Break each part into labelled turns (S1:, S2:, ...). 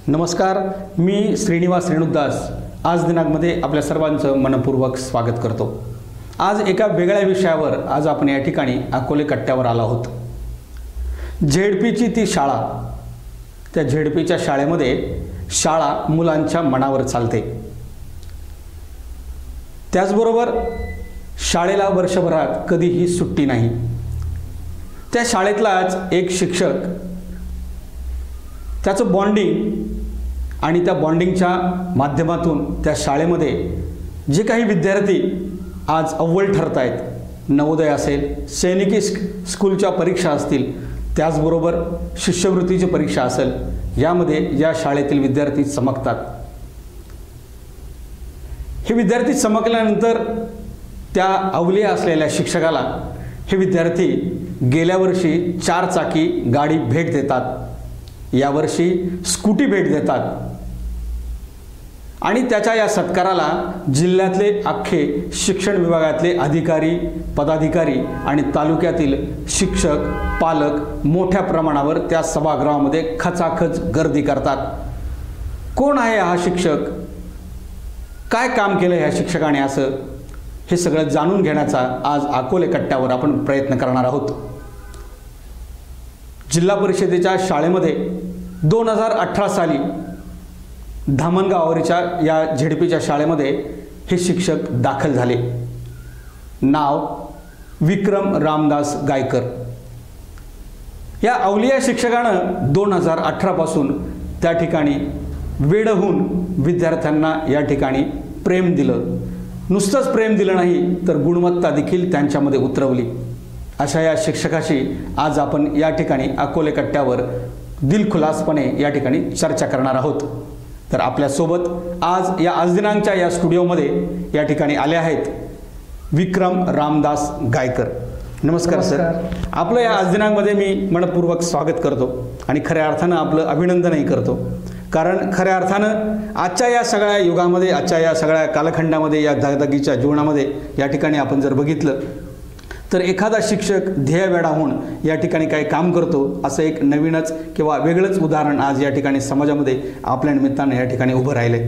S1: नमस्कार, मी श्रीनिवास रेणुदास आज दिनांकमध्ये आपल्या सर्वांचं मनपूर्वक स्वागत करतो। आज एका वेगळ्या विषयावर आज आपण या ठिकाणी अकोले कट्ट्यावर आलो आहोत। झेडपीची ती शाळा, त्या झेडपीच्या शाळेमध्ये शाळा मुलांच्या मनावर चालते। त्याचबरोबर शाळेला वर्षभरात कधीही सुट्टी नाही। त्या शाळेतलाच एक शिक्षक, त्याचं बॉन्डिंग आणि त्या बॉन्डिंगच्या माध्यमातून त्या शाळेमध्ये जे काही विद्यार्थी आज अव्वल ठरत आहेत, नवोदय असेल, सैनिकी स्कूलच्या परीक्षा असतील, त्याचबरोबर शिष्यवृत्तीची परीक्षा असेल, यामध्ये या शाळेतील विद्यार्थी चमकतात। हे विद्यार्थी चमकल्यानंतर त्या अवलिया असलेल्या शिक्षकाला हे विद्यार्थी गेल्या वर्षी 4 चाकी गाडी भेट देतात, यावर्षी स्कूटी भेट देतात आणि त्याच्या या सत्काराला जिल्ह्यातले अख्खे शिक्षण विभागातले अधिकारी, पदाधिकारी आणि तालुक्यातील शिक्षक, पालक मोठ्या प्रमाणावर त्या सभागृहामध्ये खचाखच गर्दी करतात। कोण आहे हा शिक्षक, काय काम केलं ह्या शिक्षकाने, असं हे सगळं जाणून घेण्याचा आज अकोले कट्ट्यावर आपण प्रयत्न करणार आहोत। जिल्हा परिषदेच्या शाळेमध्ये 2018 साली धामणगावच्या या झेडपीच्या शाळेमध्ये हे शिक्षक दाखल झाले। नाव विक्रम रामदास गायकर। या अवलिया शिक्षकानं 2018 पासून त्या ठिकाणी वेड होऊन विद्यार्थ्यांना या ठिकाणी प्रेम दिलं। नुसतंच प्रेम दिलं नाही तर गुणवत्ता देखील त्यांच्यामध्ये उतरवली। अशा या शिक्षकाशी आज आपण या ठिकाणी अकोले कट्ट्यावर दिलखुलासपणे या ठिकाणी चर्चा करणार आहोत। तर आपल्यासोबत आज दिनांकच्या या स्टुडिओमध्ये या ठिकाणी आले आहेत विक्रम रामदास गायकर। नमस्कार सर, आपलं या आज दिनांकमध्ये मी मनपूर्वक स्वागत करतो आणि खऱ्या अर्थानं आपलं अभिनंदनही करतो। कारण खऱ्या अर्थानं आजच्या या सगळ्या युगामध्ये, आजच्या या सगळ्या कालखंडामध्ये, या धगधगीच्या जीवनामध्ये या ठिकाणी आपण जर बघितलं तर एखादा शिक्षक ध्येयवेडा होऊन या ठिकाणी काही काम करतो, असं एक नवीनच किंवा वेगळंच उदाहरण आज या ठिकाणी समाजामध्ये आपल्या निमित्तानं या ठिकाणी उभं राहिले।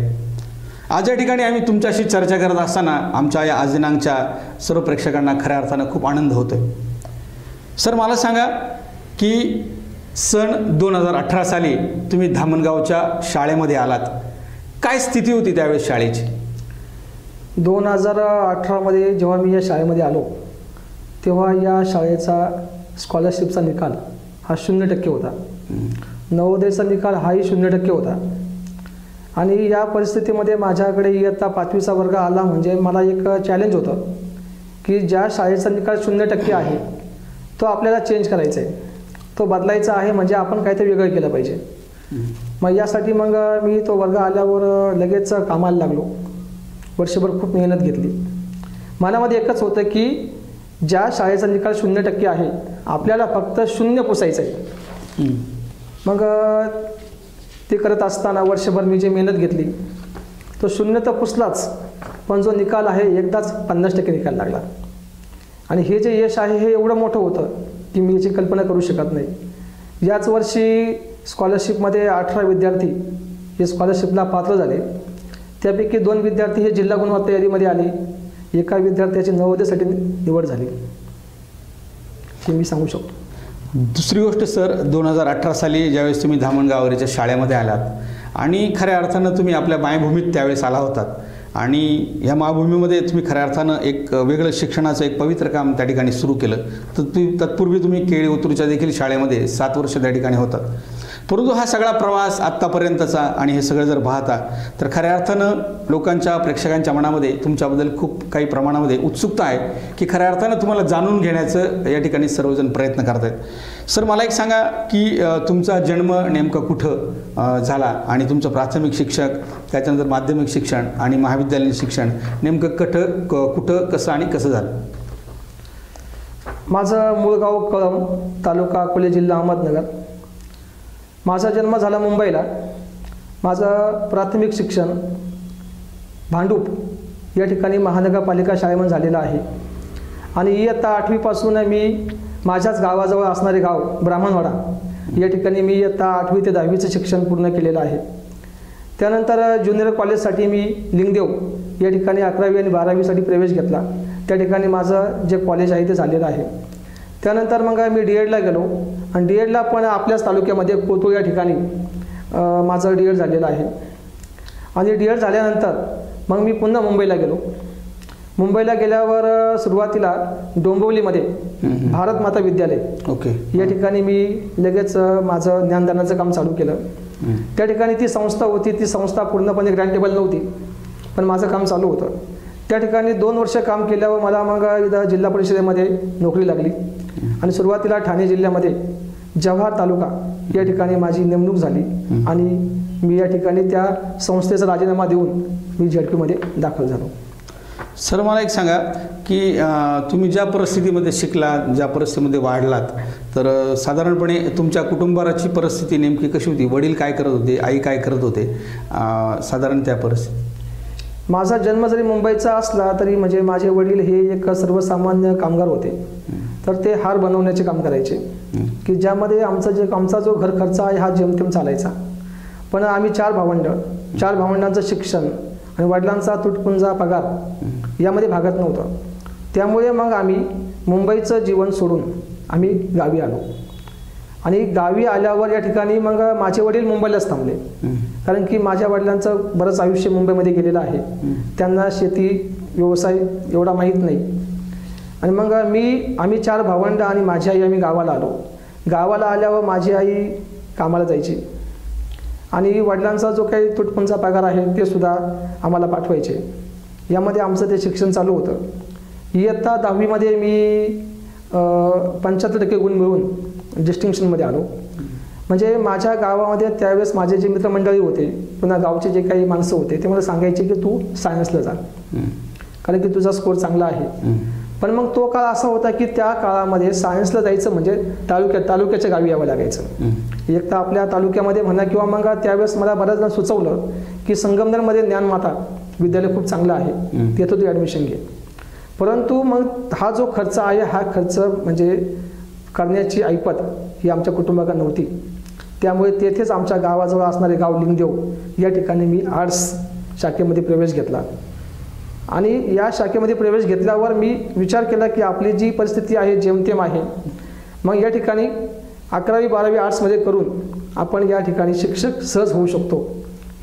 S1: आज या ठिकाणी आम्ही तुमच्याशी चर्चा करत असताना आमच्या या आज दिनांकच्या सर्व प्रेक्षकांना खऱ्या अर्थानं खूप आनंद होतोय। सर, मला सांगा की सन 2018 साली तुम्ही धामणगावच्या शाळेमध्ये आलात, काय स्थिती होती त्यावेळेस शाळेची?
S2: 2018 मध्ये जेव्हा मी या शाळेमध्ये आलो तेव्हा या शाळेचा स्कॉलरशिपचा निकाल हा 0% होता, नवोदयचा निकाल हाही 0% होता। आणि या परिस्थितीमध्ये माझ्याकडे इयत्ता 5वीचा वर्ग आला म्हणजे मला एक चॅलेंज होतं की ज्या शाळेचा निकाल 0% आहे तो आपल्याला चेंज करायचा आहे, तो बदलायचा आहे, म्हणजे आपण काहीतरी वेगळं केलं पाहिजे। मग यासाठी मी तो वर्ग आल्यावर लगेच कामाला लागलो। वर्षभर खूप मेहनत घेतली। मनामध्ये एकच होतं की ज्या शाळेचा निकाल 0% आहे आपल्याला फक्त 0 पुसायचं आहे। मग ते करत असताना वर्षभर मी जी मेहनत घेतली तो 0 तर पुसलाच, पण जो निकाल आहे एकदाच 50% निकाल लागला। आणि हे जे यश आहे हे एवढं मोठं होतं की मी याची कल्पना करू शकत नाही। याच वर्षी स्कॉलरशिपमध्ये 18 विद्यार्थी हे स्कॉलरशिपला पात्र झाले। त्यापैकी 2 विद्यार्थी हे जिल्हा गुणवत्ता यादीमध्ये आले, एका विद्यार्थ्याची नवोदयसाठी निवड झाली, हे मी सांगू शकतो।
S1: दुसरी गोष्ट सर, 2018 साली ज्यावेळेस तुम्ही धामणगावच्या शाळेमध्ये आलात आणि खऱ्या अर्थानं तुम्ही आपल्या मायभूमीत त्यावेळेस आला होतात आणि या मायभूमीमध्ये तुम्ही खऱ्या अर्थानं एक वेगळं शिक्षणाचं एक पवित्र काम त्या ठिकाणी सुरू केलं। तर तत्पूर्वी तुम्ही केळी उतरूच्या देखील शाळेमध्ये 7 वर्ष त्या ठिकाणी होतात। परंतु हा सगळा प्रवास आत्तापर्यंतचा आणि हे सगळं जर पाहता तर खऱ्या अर्थानं लोकांच्या, प्रेक्षकांच्या मनामध्ये तुमच्याबद्दल खूप काही प्रमाणामध्ये उत्सुकता आहे की खऱ्या अर्थानं तुम्हाला जाणून घेण्याचं या ठिकाणी सर्वजण प्रयत्न करत आहेत। सर, मला एक सांगा की तुमचा जन्म नेमकं कुठं झाला आणि तुमचं प्राथमिक शिक्षक, त्याच्यानंतर माध्यमिक शिक्षण आणि महाविद्यालयीन शिक्षण नेमकं कुठं कसं आणि कसं झालं?
S2: माझं मूळ गाव कळंब, तालुका अकोले, जिल्हा अहमदनगर। माझा जन्म झाला मुंबईला। माझं प्राथमिक शिक्षण भांडूप या ठिकाणी महानगरपालिका शाळेमध्ये झालेलं आहे आणि इयत्ता 8वी पासून मी माझ्याच गावाजवळ असणारे गाव ब्राह्मणवाडा या ठिकाणी मी इयत्ता 8वी ते 10वीचं शिक्षण पूर्ण केलेलं आहे। त्यानंतर ज्युनियर कॉलेजसाठी मी लिंगदेव या ठिकाणी 11वी आणि 12वीसाठी प्रवेश घेतला. त्या ठिकाणी माझं जे कॉलेज आहे ते झालेलं आहे. त्यानंतर मग मी DEDला गेलो आणि DEDला पण आपल्याच तालुक्यामध्ये कोथरूड या ठिकाणी माझं DED झालेलं आहे. आणि DED झाल्यानंतर मग मी पुन्हा मुंबईला गेलो. मुंबईला गेल्यावर सुरुवातीला डोंबिवलीमध्ये भारत माता विद्यालय या ठिकाणी मी लगेच माझं ज्ञानदानाचं काम चालू केलं. त्या ठिकाणी ती संस्था होती, ती संस्था पूर्णपणे ग्रँटेबल नव्हती, पण माझं काम चालू होतं. त्या ठिकाणी 2 वर्ष काम केल्यावर मला मग इथं जिल्हा परिषदेमध्ये नोकरी लागली आणि सुरुवातीला ठाणे जिल्ह्यामध्ये जव्हार तालुका या ठिकाणी माझी नेमणूक झाली आणि मी या ठिकाणी त्या संस्थेचा राजीनामा देऊन मी ZP दाखल झालो.
S1: सर मला एक सांगा की तुम्ही ज्या परिस्थितीमध्ये शिकलात, ज्या परिस्थितीमध्ये वाढलात, तर साधारणपणे तुमच्या कुटुंबाची परिस्थिती नेमकी कशी होती? वडील काय करत होते, आई काय करत होते, साधारण त्या परिस्थितीत?
S2: माझा जन्म जरी मुंबईचा असला तरी म्हणजे माझे वडील हे एक सर्वसामान्य कामगार होते. तर ते हार बनवण्याचे काम करायचे की ज्यामध्ये आमचा जो घर खर्च आहे हा जेमतेम चालायचा. पण आम्ही 4 भावंडांचं शिक्षण आणि वडिलांचा तुटपुंजा पगार यामध्ये भागत नव्हतं. त्यामुळे मग आम्ही मुंबईचं जीवन सोडून आम्ही गावी आलो. आणि गावी आल्यावर या ठिकाणी मग माझे वडील मुंबईलाच थांबले, कारण की माझ्या वडिलांचं बरंच आयुष्य मुंबईमध्ये गेलेलं आहे. त्यांना शेती व्यवसाय एवढा माहीत नाही. आणि मग आम्ही 4 भावंड आणि माझी आई आम्ही गावाला आलो. गावाला आल्यावर माझी आई कामाला जायची आणि वडिलांचा जो काही तुटपुंजा पगार आहे ते सुद्धा आम्हाला पाठवायचे. यामध्ये आमचं ते शिक्षण चालू होतं. इयत्ता 10वीमध्ये मी 75% गुण मिळवून डिस्टिंक्शनमध्ये आलो. म्हणजे माझ्या गावामध्ये त्यावेळेस माझे जे मित्रमंडळी होते, पुन्हा गावचे जे काही माणसं होते, ते मला सांगायचे की तू सायन्सला जा, कारण की तुझा स्कोर चांगला आहे. पण मग तो काळ असा होता की त्या काळामध्ये सायन्सला जायचं म्हणजे तालुक्याच्या गावी यावं लागायचं. एक तर आपल्या तालुक्यामध्ये म्हणा किंवा मग त्यावेळेस मला बऱ्याच सुचवलं की संगमनेरमध्ये ज्ञानमाता विद्यालय खूप चांगलं आहे, तिथं तू ॲडमिशन घे. परंतु मग हा जो खर्च आहे हा खर्च म्हणजे करण्याची ऐपत ही आमच्या कुटुंबाकडे नव्हती. त्यामुळे तेथेच आमच्या गावाजवळ असणारे गाव लिंगदेव या ठिकाणी मी आर्ट्स शाखेमध्ये प्रवेश घेतला. आणि या शाखेमध्ये प्रवेश घेतल्यावर मी विचार केला की आपली जी परिस्थिती आहे जेमतेम आहे, मग या ठिकाणी 11वी 12वी आर्ट्समध्ये करून आपण या ठिकाणी शिक्षक सहज होऊ शकतो.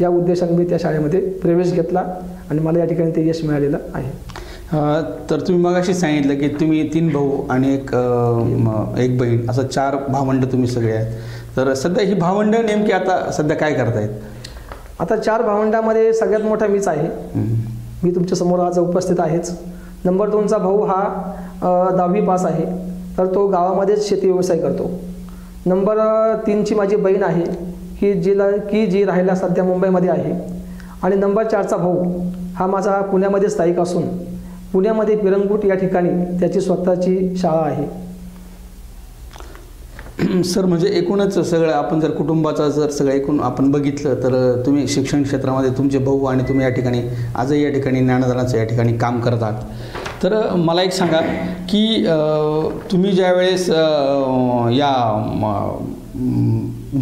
S2: या उद्देशाने मी त्या शाळेमध्ये प्रवेश घेतला आणि मला या ठिकाणी ते यश मिळालेलं आहे.
S1: तर तुम्ही मगाशी सांगितलं की तुम्ही 3 भाऊ आणि एक बहीण, असं 4 भावंड तुम्ही सगळे आहेत. तर सध्या ही भावंड नेमकी आता सध्या काय करतायत?
S2: आता 4 भावंडामध्ये सगळ्यात मोठा मीच आहे. मी तुमच्या समोर आज उपस्थित आहेच. नंबर 2चा भाऊ हा 10वी पास आहे, तर तो गावामध्येच शेती व्यवसाय करतो. नंबर 3ची माझी बहीण आहे जी राहायला सध्या मुंबईमध्ये आहे. आणि नंबर 4चा भाऊ हा माझा पुण्यामध्ये स्थायिक असून पुण्यामध्ये पिरंगुट या ठिकाणी त्याची स्वतःची शाळा आहे.
S1: सर म्हणजे एकूणच सगळं आपण जर कुटुंबाचा जर सगळं एकूण आपण बघितलं तर तुम्ही शिक्षण क्षेत्रामध्ये तुमचे भाऊ आणि तुम्ही या ठिकाणी आजही या ठिकाणी ज्ञानदानाचं या ठिकाणी काम करत आहात. तर मला एक सांगा की तुम्ही ज्यावेळेस या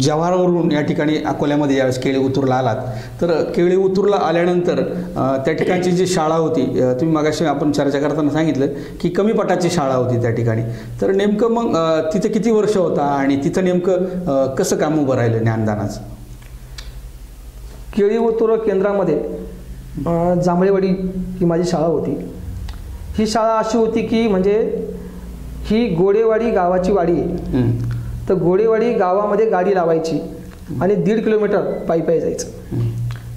S1: जव्हारवरून या ठिकाणी अकोल्यामध्ये ज्यावेळेस केळी उतूरला आलात, तर केळी उतूरला आल्यानंतर त्या ठिकाणची जी शाळा होती, तुम्ही मागाशी आपण चर्चा करताना सांगितलं की कमी पटाची शाळा होती त्या ठिकाणी. तर नेमकं मग तिथं किती वर्ष होता आणि तिथं नेमकं कसं काम उभं राहिलं ज्ञानदानाचं?
S2: केळी उतूर केंद्रामध्ये जांभळेवाडी ही माझी शाळा होती. ही शाळा अशी होती की म्हणजे ही गोडेवाडी गावाची वाडी आहे. तर गोडेवाडी गावामध्ये गाडी लावायची आणि 1.5 किलोमीटर पायी जायचं.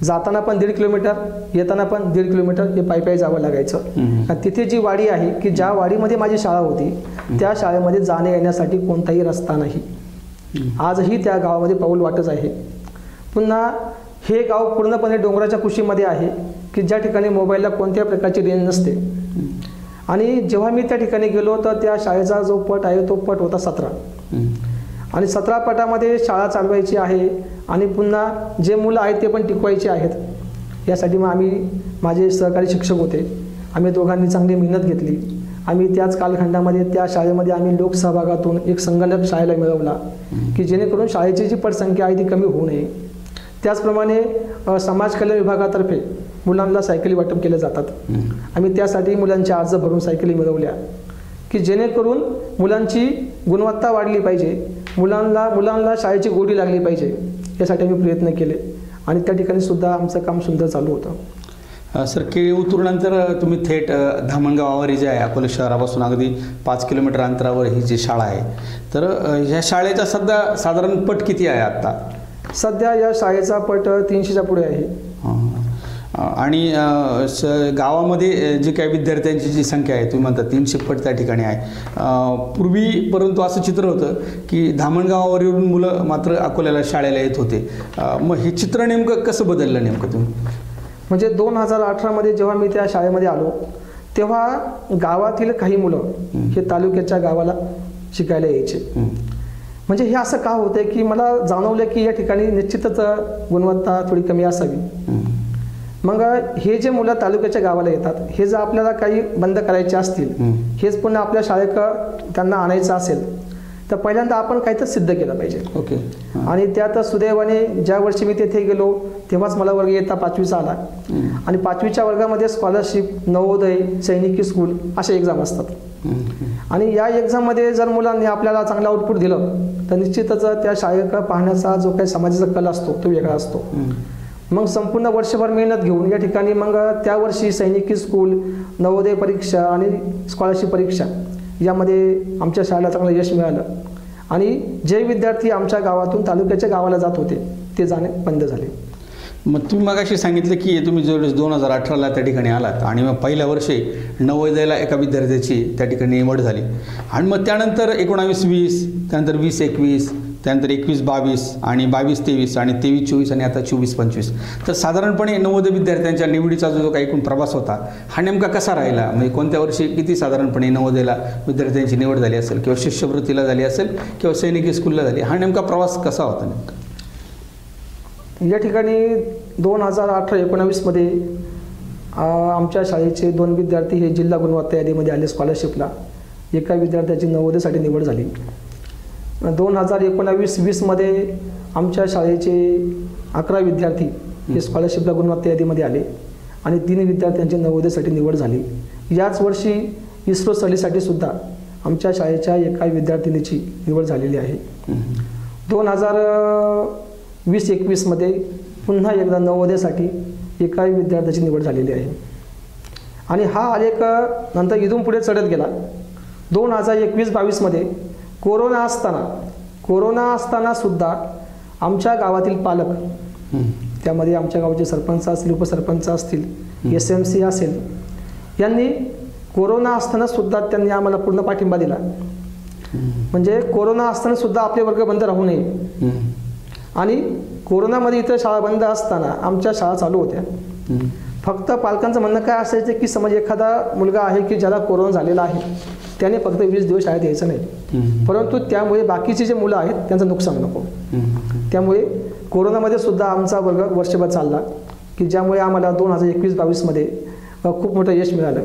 S2: जाताना पण 1.5 किलोमीटर, येताना पण 1.5 किलोमीटर हे पायी जावं लागायचं. आणि तिथे जी वाडी आहे की ज्या वाडीमध्ये माझी शाळा होती, त्या शाळेमध्ये जाण्या येण्यासाठी कोणताही रस्ता नाही. आजही त्या गावामध्ये पाऊल वाटच आहे. पुन्हा हे गाव पूर्णपणे डोंगराच्या कुशीमध्ये आहे की ज्या ठिकाणी मोबाईलला कोणत्या प्रकारची रेंज नसते. आणि जेव्हा मी त्या ठिकाणी गेलो तर त्या शाळेचा जो पट आहे तो पट होता 17. आणि 17 पटामध्ये शाळा चालवायची आहे आणि पुन्हा जे मुलं आहेत ते पण टिकवायचे आहेत. यासाठी मग माझे सहकारी शिक्षक होते, आम्ही दोघांनी चांगली मेहनत घेतली. आम्ही त्याच कालखंडामध्ये त्या शाळेमध्ये आम्ही लोकसहभागातून एक संगणक शाळेला मिळवला की जेणेकरून शाळेची जी पटसंख्या आहे ती कमी होऊ नये. त्याचप्रमाणे समाज कल्याण विभागातर्फे मुलांना सायकली वाटप केले जातात. आम्ही त्यासाठी मुलांचे अर्ज भरून सायकली मिळवल्या की जेणेकरून मुलांची गुणवत्ता वाढली पाहिजे, मुलांना शाळेची गोडी लागली पाहिजे, यासाठी आम्ही प्रयत्न केले आणि त्या ठिकाणी सुद्धा आमचं काम सुंदर चालू होतं.
S1: सर, केळी उतरूनंतर तुम्ही थेट धामणगावावर जे आहे अकोला शहरापासून अगदी 5 किलोमीटर अंतरावर ही जी शाळा आहे, तर ह्या शाळेचा सध्या साधारण पट किती आहे आत्ता?
S2: सध्या या शाळेचा पट 300च्या पुढे आहे.
S1: आणि गावामध्ये जे काही विद्यार्थ्यांची जी संख्या आहे, तुम्ही म्हणता 300 पट त्या ठिकाणी आहे पूर्वी, परंतु असं चित्र होतं की धामणगावावरून मुलं मात्र अकोल्याला शाळेला येत होते. मग हे चित्र नेमकं कसं बदललं नेमकं तुम्ही?
S2: म्हणजे 2018मध्ये जेव्हा मी त्या शाळेमध्ये आलो तेव्हा गावातील काही मुलं हे तालुक्याच्या गावाला शिकायला यायचे. म्हणजे हे असं का होतं की मला जाणवलं की या ठिकाणी निश्चितच गुणवत्ता थोडी कमी असावी. मग हे जे मुलं तालुक्याच्या गावाला येतात, हे जर आपल्याला काही बंद करायचे असतील, हेच पुन्हा आपल्या शाळेत त्यांना आणायचं असेल, तर पहिल्यांदा आपण काहीतरी सिद्ध केलं पाहिजे.
S1: ओके.
S2: आणि त्यात सुदैवाने ज्या वर्षी मी तेथे गेलो तेव्हाच मला वर्ग इयत्ता 5वीचा आला आणि 5वीच्या वर्गामध्ये स्कॉलरशिप, नवोदय, सैनिकी स्कूल असे एक्झाम असतात. आणि या एक्झाममध्ये जर मुलांनी आपल्याला चांगलं आउटपुट दिलं तर निश्चितच त्या शाळेकडे पाहण्याचा जो काही समाजाचा कल असतो तो वेगळा असतो. मग संपूर्ण वर्षभर मेहनत घेऊन या ठिकाणी मग त्या वर्षी सैनिकी स्कूल, नवोदय परीक्षा आणि स्कॉलरशिप परीक्षा यामध्ये आमच्या शाळेला चांगलं यश मिळालं आणि जे विद्यार्थी आमच्या गावातून तालुक्याच्या गावाला जात होते ते जाणे बंद झाले.
S1: मग तुम्ही मगाशी सांगितलं की तुम्ही जवळजवळ 2018ला त्या ठिकाणी आलात आणि मग पहिल्या वर्षी नवोदयाला एका विद्यार्थ्याची त्या ठिकाणी निवड झाली आणि मग त्यानंतर 19-20, त्यानंतर 20-21, त्यानंतर 21-22 आणि 22-23 आणि 23-24 आणि आता 24-25. तर साधारणपणे नवोदय विद्यार्थ्यांच्या निवडीचा जो काही एकूण प्रवास होता हा नेमका कसा राहिला? म्हणजे कोणत्या वर्षी किती साधारणपणे नवोदयला विद्यार्थ्यांची निवड झाली असेल किंवा शिष्यवृत्तीला झाली असेल किंवा सैनिकी स्कूलला झाली, हा नेमका प्रवास कसा होता नेमका?
S2: या ठिकाणी 2018-19मध्ये आमच्या शाळेचे 2 विद्यार्थी हे जिल्हा गुणवत्ता यादीमध्ये आले स्कॉलरशिपला. एका विद्यार्थ्याची नवोदयसाठी निवड झाली. 2019-20मध्ये आमच्या शाळेचे 11 विद्यार्थी हे स्कॉलरशिपला गुणवत्ता यादीमध्ये आले आणि 3 विद्यार्थ्यांची नवोदयसाठी निवड झाली. याच वर्षी इस्रो सहलीसाठी सुद्धा आमच्या शाळेच्या एका विद्यार्थिनीची निवड झालेली आहे. 2020-21मध्ये पुन्हा एकदा नवोदयसाठी एका विद्यार्थ्याची निवड झालेली आहे आणि हा आलेख नंतर इथून पुढे चढत गेला. 2021-22मध्ये कोरोना असताना सुद्धा आमच्या गावातील पालक, त्यामध्ये आमच्या गावाचे सरपंच असतील, उपसरपंच असतील, SMC असेल, यांनी कोरोना असताना सुद्धा त्यांनी आम्हाला पूर्ण पाठिंबा दिला. म्हणजे कोरोना असताना सुद्धा आपले वर्ग बंद राहू नये आणि कोरोनामध्ये इतर शाळा बंद असताना आमच्या शाळा चालू होत्या. फक्त पालकांचं म्हणणं काय असायचं की समज एखादा मुलगा आहे की ज्याला कोरोना झालेला आहे त्याने फक्त 20 दिवस शाळेत यायचं नाही, परंतु त्यामुळे बाकीचे जे मुलं आहेत त्यांचं नुकसान नको. त्यामुळे कोरोनामध्ये सुद्धा आमचा वर्ग वर्षभर चालला की ज्यामुळे आम्हाला 2021-22मध्ये खूप मोठं यश मिळालं.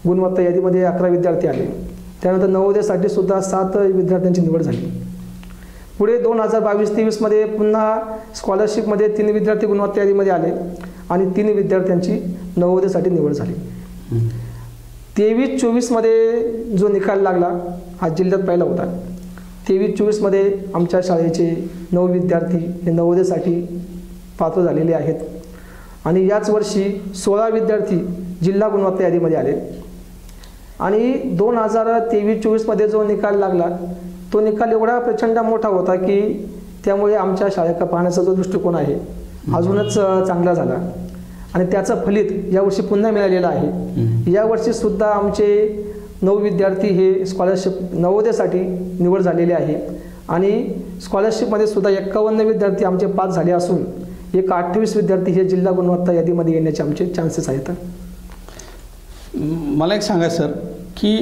S2: गुणवत्ता यादीमध्ये 11 विद्यार्थी आले. त्यानंतर नवोदयसाठी सुद्धा 7 विद्यार्थ्यांची निवड झाली. पुढे 2022-23मध्ये पुन्हा स्कॉलरशिपमध्ये 3 विद्यार्थी गुणवत्ता यादीमध्ये आले आणि 3 विद्यार्थ्यांची नवोदयसाठी निवड झाली. 23-24मध्ये जो निकाल लागला हा जिल्ह्यात पहिला होता. 23-24मध्ये आमच्या शाळेचे 9 विद्यार्थी हे नवोदयसाठी पात्र झालेले आहेत आणि याच वर्षी 16 विद्यार्थी जिल्हा गुणवत्ता यादीमध्ये आले. आणि 2023-24मध्ये जो निकाल लागला तो निकाल एवढा प्रचंड मोठा होता की त्यामुळे आमच्या शाळेकडे पाहण्याचा जो दृष्टिकोन आहे अजूनच चांगला झाला आणि त्याचं फलित यावर्षी पुन्हा मिळालेलं आहे. यावर्षी सुद्धा आमचे 9 विद्यार्थी हे स्कॉलरशिप नवोदयसाठी निवड झालेले आहे आणि स्कॉलरशिपमध्ये सुद्धा 51 विद्यार्थी आमचे पास झाले असून 28 विद्यार्थी हे जिल्हा गुणवत्ता यादीमध्ये येण्याचे आमचे चान्सेस आहेत.
S1: मला एक सांगा सर की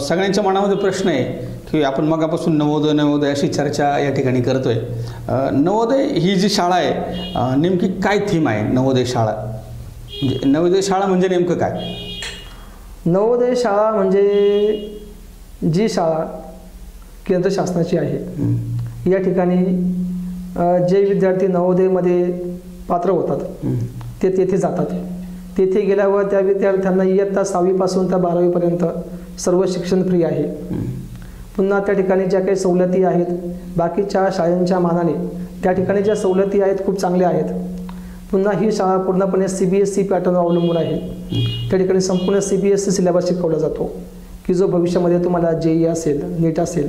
S1: सगळ्यांच्या मनामध्ये प्रश्न आहे की आपण मगापासून नवोदय अशी चर्चा या ठिकाणी करतोय. नवोदय ही जी शाळा आहे नेमकी काय थीम आहे? नवोदय शाळा म्हणजे नेमकं काय?
S2: नवोदय शाळा म्हणजे जी शाळा केंद्र शासनाची आहे. या ठिकाणी जे विद्यार्थी नवोदयमध्ये पात्र होतात ते तेथे जातात. तेथे गेल्यावर त्या विद्यार्थ्यांना इयत्ता 6वी पासून तर 12वी पर्यंत सर्व शिक्षण फ्री आहे. पुन्हा त्या ठिकाणी ज्या काही सवलती आहेत बाकीच्या शाळांच्या मानाने त्या ठिकाणी ज्या सवलती आहेत खूप चांगल्या आहेत. पुन्हा ही शाळा पूर्णपणे CBSE पॅटर्न अवलंबून आहे. त्या ठिकाणी संपूर्ण CBSE सिलेबस शिकवला जातो की जो भविष्यामध्ये तुम्हाला JEE असेल, नीट असेल,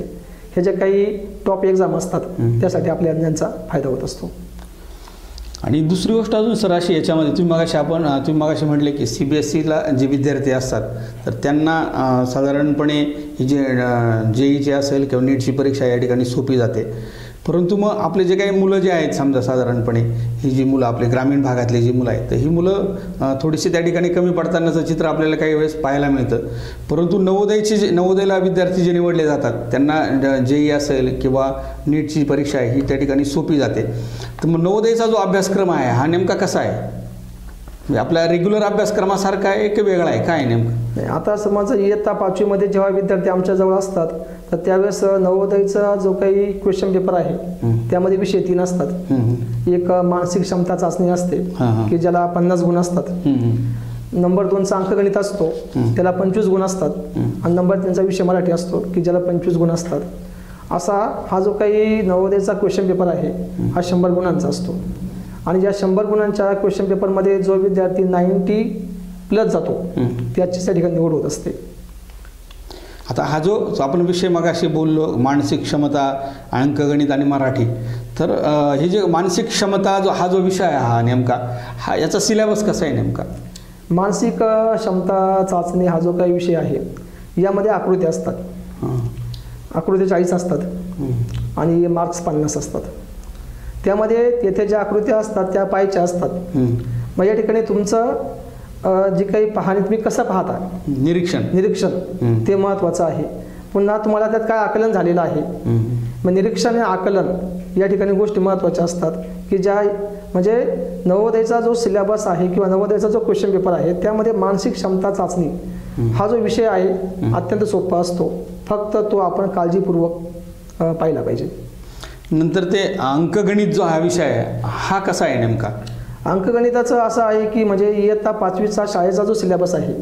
S2: हे जे काही टॉप एक्झाम असतात त्यासाठी आपल्या यांचा फायदा होत असतो.
S1: आणि दुसरी गोष्ट अजून सर अशी याच्यामध्ये तुम्ही मगाशी म्हटले की CBSEला जे विद्यार्थी असतात तर त्यांना साधारणपणे ही जे JEEची असेल किंवा नीटची परीक्षा या ठिकाणी सोपी जाते. परंतु मग आपले जे काही मुलं जे आहेत समजा साधारणपणे ही जी मुलं आपले ग्रामीण भागातली जी मुलं आहेत तर ही मुलं थोडीशी त्या ठिकाणी कमी पडतानाचं चित्र आपल्याला काही वेळेस पाहायला मिळतं. परंतु नवोदयला विद्यार्थी जे निवडले जातात त्यांना JEE असेल किंवा नीटची परीक्षा आहे ही त्या ठिकाणी सोपी जाते. तर मग नवोदयचा जो अभ्यासक्रम आहे हा नेमका कसा आहे? म्हणजे आपल्या रेग्युलर अभ्यासक्रमासारखा आहे की वेगळा आहे, काय नेमकं?
S2: आता समजा इयत्ता 5वीमध्ये जेव्हा विद्यार्थी आमच्याजवळ असतात तर त्यावेळेस नवोदयचा जो काही क्वेश्चन पेपर आहे त्यामध्ये विषय 3 असतात. एक मानसिक क्षमता चाचणी असते की ज्याला 50 गुण असतात. नंबर 2चा अंकगणित असतो त्याला 25 गुण असतात. आणि नंबर 3चा विषय मराठी असतो की ज्याला 25 गुण असतात. असा हा जो काही नवोदयचा क्वेश्चन पेपर आहे हा 100 गुणांचा असतो. आणि ज्या 100 गुणांच्या क्वेश्चन पेपरमध्ये जो विद्यार्थी 90+ जातो त्याची त्या ठिकाणी निवड होत असते.
S1: आता हा जो आपण विषय मगाशी बोललो मानसिक क्षमता, अंकगणित आणि मराठी, तर हे जे मानसिक क्षमता हा जो विषय आहे हा नेमका याचा सिलेबस कसा आहे नेमका?
S2: मानसिक क्षमता चाचणी हा जो काही विषय आहे यामध्ये आकृती असतात. आकृती 40 असतात आणि मार्क्स 50 असतात. त्यामध्ये तेथे ज्या आकृत्या असतात त्या पाहायच्या असतात. मग या ठिकाणी तुमचं जे काही पाहणी तुम्ही कसं पाहता निरीक्षण ते महत्त्वाचं आहे. पुन्हा तुम्हाला त्यात काय आकलन झालेलं आहे. मग निरीक्षण आणि आकलन या ठिकाणी गोष्टी महत्त्वाच्या असतात की ज्या म्हणजे नवोदयचा जो सिलेबस आहे किंवा नवोदयचा जो क्वेश्चन पेपर आहे त्यामध्ये मानसिक क्षमता चाचणी हा जो विषय आहे अत्यंत सोपा असतो. फक्त तो आपण काळजीपूर्वक पाहिला पाहिजे.
S1: नंतर ते अंकगणित जो हा विषय आहे हा कसा आहे नेमका?
S2: अंकगणिताचं असं आहे की म्हणजे इयत्ता 5वीचा शाळेचा जो सिलेबस आहे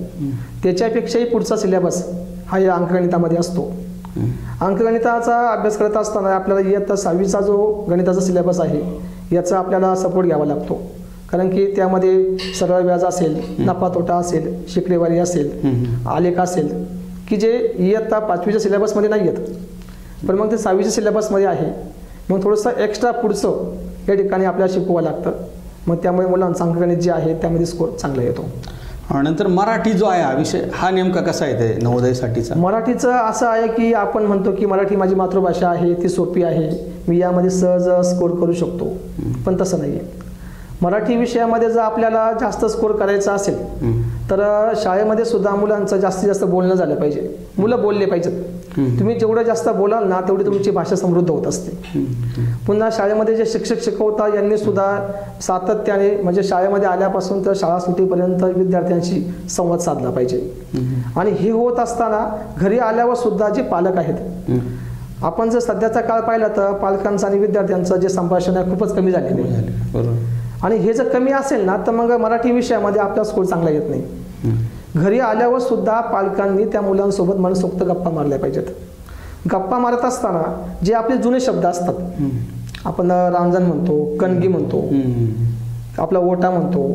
S2: त्याच्यापेक्षाही पुढचा सिलेबस हा या अंकगणितामध्ये असतो. अंकगणिताचा अभ्यास करत असताना आपल्याला इयत्ता 6वीचा जो गणिताचा सिलेबस आहे याचा आपल्याला सपोर्ट घ्यावा लागतो. कारण की त्यामध्ये सरळ व्याज असेल, नफा तोटा असेल, शिकडेवारी असेल, आलेख असेल की जे इयत्ता 5वीच्या सिलेबसमध्ये नाही आहेत. पण मग ते 6वीच्या सिलेबसमध्ये आहे. मग थोडंसं एक्स्ट्रा पुढचं या ठिकाणी आपल्याला शिकवावं लागतं. मग त्यामुळे मुलांचं अंकगणित जे आहे त्यामध्ये स्कोर चांगला येतो.
S1: नंतर मराठी जो आहे हा विषय हा नेमका कसा आहे ते नवोदयसाठीचा?
S2: मराठीचं असं आहे की आपण म्हणतो की मराठी माझी मातृभाषा आहे, ती सोपी आहे, मी यामध्ये सहज स्कोर करू शकतो. पण तसं नाही आहे. मराठी विषयामध्ये जर आपल्याला जास्त स्कोर करायचा असेल तर शाळेमध्ये सुद्धा मुलांचं जास्तीत जास्त बोलणं झालं पाहिजे. मुलं बोलले पाहिजेत. तुम्ही जेवढं जास्त बोलाल ना तेवढी तुमची भाषा समृद्ध होत असते. पुन्हा शाळेमध्ये जे शिक्षक शिकवतात यांनी सुद्धा सातत्याने म्हणजे शाळेमध्ये आल्यापासून तर शाळा सुटीपर्यंत विद्यार्थ्यांशी संवाद साधला पाहिजे. आणि हे होत असताना घरी आल्यावर सुद्धा जे पालक आहेत, आपण जर सध्याचा काळ पाहिला तर पालकांचं आणि विद्यार्थ्यांचं जे संभाषण आहे खूपच कमी झालेलं आहे. आणि हे जर कमी असेल ना तर मग मराठी विषयामध्ये आपला स्कोर चांगला येत नाही. घरी आल्यावर सुद्धा पालकांनी त्या मुलांसोबत मनसोक्त गप्पा मारल्या पाहिजेत. गप्पा मारत असताना जे आपले जुने शब्द असतात, आपण रांजण म्हणतो, कणगी म्हणतो, आपला ओटा म्हणतो,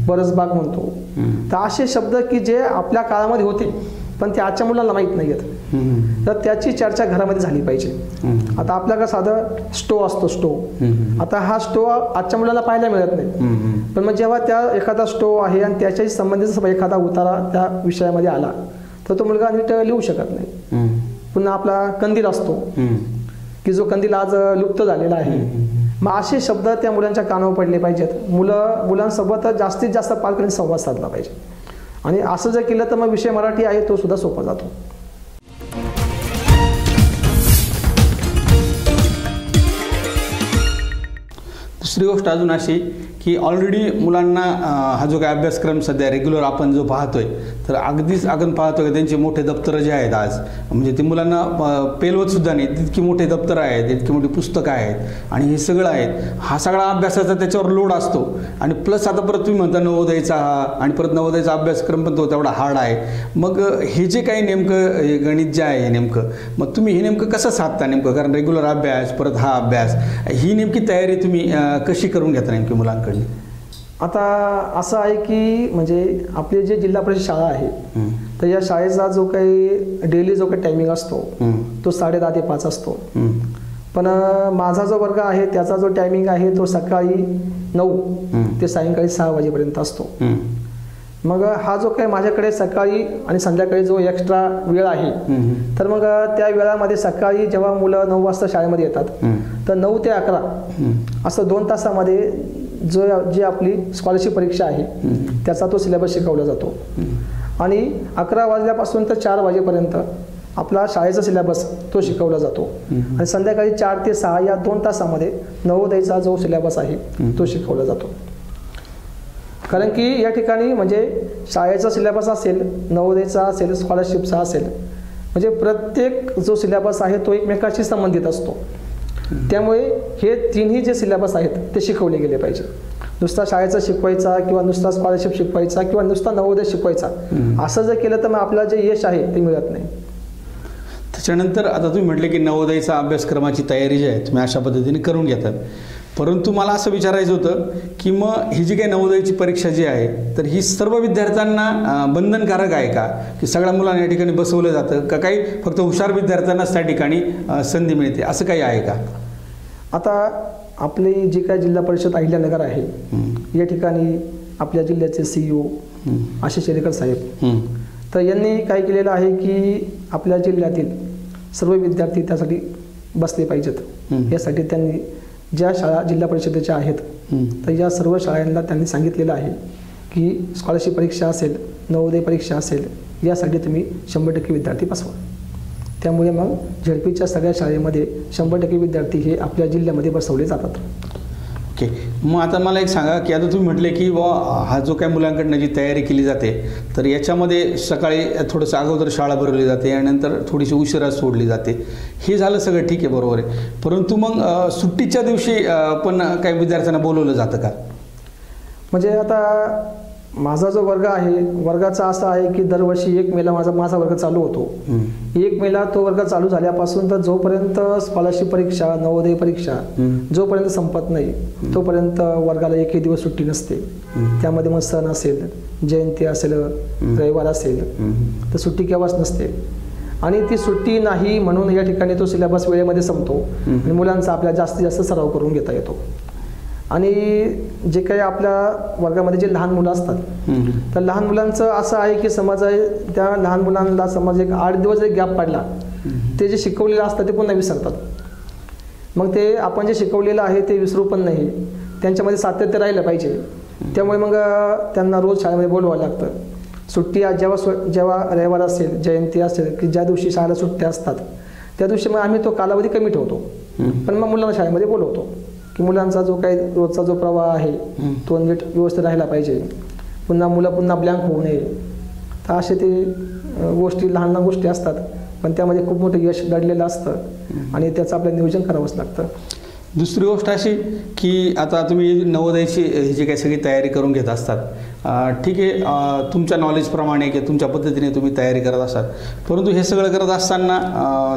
S2: बरसबाग म्हणतो, तर असे शब्द की जे आपल्या काळामध्ये होते पण ते आजच्या मुलांना माहीत नाही आहेत. तर त्याची चर्चा घरामध्ये झाली पाहिजे. आता आपल्याकडे साधं स्टोव असतो, स्टोव. आता हा स्टोव आजच्या मुलाला पाहायला मिळत नाही. पण मग जेव्हा त्या एखादा स्टोव आहे आणि त्याच्याशी संबंधित एखादा उतारा त्या विषयामध्ये आला तर तो मुलगा नीट लिहू शकत नाही. पुन्हा आपला कंदील असतो की जो कंदील आज लुप्त झालेला आहे. मग असे शब्द त्या मुलांच्या कानावर पडले पाहिजेत. मुलांसोबत जास्तीत जास्त पालकांनी संवाद साधला पाहिजे. आणि असं जर केलं तर मग विषय मराठी आहे तो सुद्धा सोपा जातो.
S1: दुसरी गोष्ट अजून अशी की ऑलरेडी मुलांना हा जो काही अभ्यासक्रम सध्या रेग्युलर आपण जो पाहतोय, तर अगदीच आपण पाहतोय की त्यांचे मोठे दप्तरं जे आहेत आज, म्हणजे ते मुलांना पेलवतसुद्धा नाही, तितकी मोठे दप्तरं आहेत, इतकी मोठी पुस्तकं आहेत आणि हे सगळं आहेत. हा सगळा अभ्यासाचा त्याच्यावर लोड असतो आणि प्लस आता परत तुम्ही म्हणता नवोदयचा हा, आणि परत नवोदयचा अभ्यासक्रम पण तो तेवढा हार्ड आहे. मग हे जे काही नेमकं हे गणित जे आहे नेमकं, मग तुम्ही हे नेमकं कसं साधता नेमकं, कारण रेग्युलर अभ्यास परत हा अभ्यास, ही नेमकी तयारी तुम्ही कशी करून घेता नेमकी मुलांकडे?
S2: आता असं आहे की म्हणजे आपली जे जिल्हा परिषद शाळा आहे, तर या शाळेचा जो काही डेली जो काही टायमिंग असतो तो 10:30 ते 5 असतो. पण माझा जो वर्ग आहे त्याचा जो टायमिंग आहे तो सकाळी 9 ते सायंकाळी 6 वाजेपर्यंत असतो. मग हा जो काही माझ्याकडे सकाळी आणि संध्याकाळी जो एक्स्ट्रा वेळ आहे, तर मग त्या वेळामध्ये सकाळी जेव्हा मुलं 9 वाजता शाळेमध्ये येतात, तर 9 ते 11 असं 2 तासामध्ये जी आपली स्कॉलरशिप परीक्षा आहे त्याचा तो सिलेबस शिकवला जातो. आणि 11 वाजल्यापासून तर 4 वाजेपर्यंत आपला शाळेचा सिलेबस तो शिकवला जातो. आणि संध्याकाळी 4 ते 6 या 2 तासामध्ये नवोदयचा जो सिलेबस आहे तो शिकवला जातो. कारण की या ठिकाणी म्हणजे शाळेचा सिलेबस असेल, नवोदयचा असेल, स्कॉलरशिपचा असेल, म्हणजे प्रत्येक जो सिलेबस आहे तो एकमेकाशी संबंधित असतो. त्यामुळे हे तिन्ही जे सिलेबस आहेत ते शिकवले गेले पाहिजे. नुसता शाळेचा शिकवायचा किंवा नुसता स्कॉलरशिप शिकवायचा किंवा नुसता नवोदय शिकवायचा असं जर केलं तर मग आपलं जे यश आहे ते मिळत नाही.
S1: त्याच्यानंतर आता तुम्ही म्हटले की नवोदयचा अभ्यासक्रमाची तयारी जी आहे तुम्ही अशा पद्धतीने करून घेतात, परंतु मला असं विचारायचं होतं की मग ही जी काही नवोदयची परीक्षा जी आहे तर ही सर्व विद्यार्थ्यांना बंधनकारक आहे का, की सगळ्या मुलांना या ठिकाणी बसवलं जातं का, काही फक्त हुशार विद्यार्थ्यांनाच त्या ठिकाणी संधी मिळते, असं काही आहे का?
S2: आता आपली जी काय जिल्हा परिषद अहिल्यानगर आहे या ठिकाणी आपल्या जिल्ह्याचे CEO आशिष शेरेकर साहेब, तर यांनी काय केलेलं आहे की आपल्या जिल्ह्यातील सर्व विद्यार्थी त्यासाठी बसले पाहिजेत. यासाठी त्यांनी ज्या शाळा जिल्हा परिषदेच्या आहेत तर या सर्व शाळांना त्यांनी सांगितलेलं आहे की स्कॉलरशिप परीक्षा असेल, नवोदय परीक्षा असेल, यासाठी तुम्ही 100% विद्यार्थी बसवा. त्यामुळे मग झेडपीच्या सगळ्या शाळेमध्ये 100% विद्यार्थी हे आपल्या जिल्ह्यामध्ये बसवले जातात.
S1: ओके, मग आता मला एक सांगा की आता तुम्ही म्हटले की हा जो काही मुलांकडनं जी तयारी केली जाते तर याच्यामध्ये सकाळी थोडंसं अगोदर शाळा भरवली जाते आणि नंतर थोडीशी उशिरा सोडली जाते, हे झालं सगळं ठीक आहे, बरोबर आहे. परंतु मग सुट्टीच्या दिवशी पण काही विद्यार्थ्यांना बोलवलं जातं का?
S2: म्हणजे आता माझा जो वर्ग आहे वर्गाचा असा आहे की दरवर्षी 1 मेला माझा वर्ग चालू होतो. 1 मेला तो वर्ग चालू झाल्यापासून तर जोपर्यंत स्कॉलरशिप परीक्षा, नवोदय परीक्षा जोपर्यंत संपत नाही तोपर्यंत वर्गाला एकही दिवस सुट्टी नसते. त्यामध्ये मग सण असेल, जयंती असेल, रविवार असेल तर सुट्टी केव्हाच नसते. आणि ती सुट्टी नाही म्हणून या ठिकाणी तो सिलेबस वेळेमध्ये संपतो आणि मुलांचा आपल्या जास्तीत जास्त सराव करून घेता येतो. आणि जे काही आपल्या वर्गामध्ये जे लहान मुलं असतात तर लहान मुलांचं असं आहे की समज त्या लहान मुलांना समज एक 8 दिवस जरी गॅप पडला ते जे शिकवलेलं असतं ते पुन्हा विसरतात. मग ते आपण जे शिकवलेलं आहे ते विसरू पण नाही, त्यांच्यामध्ये सातत्य राहिलं पाहिजे. त्यामुळे मग त्यांना रोज शाळेमध्ये बोलवावं लागतं. सुट्टी जेव्हा रविवार असेल, जयंती असेल की ज्या दिवशी शाळेला सुट्ट्या असतात त्या दिवशी मग आम्ही तो कालावधी कमी ठेवतो, पण मग मुलांना शाळेमध्ये बोलवतो की मुलांचा जो काही रोजचा जो प्रवाह आहे तो नीट व्यवस्थित राहिला पाहिजे, मुलं पुन्हा ब्लँक होऊ नये. तर असे ते गोष्टी लहान लहान गोष्टी असतात, पण त्यामध्ये खूप मोठं यश दडलेलं असतं आणि त्याचं आपलं नियोजन करावंच लागतं.
S1: दुसरी गोष्ट अशी की आता तुम्ही नवोदयची ही जी काही सगळी तयारी करून घेत असतात, ठीक आहे, तुमच्या नॉलेजप्रमाणे किंवा तुमच्या पद्धतीने तुम्ही तयारी करत असतात, परंतु हे सगळं करत असताना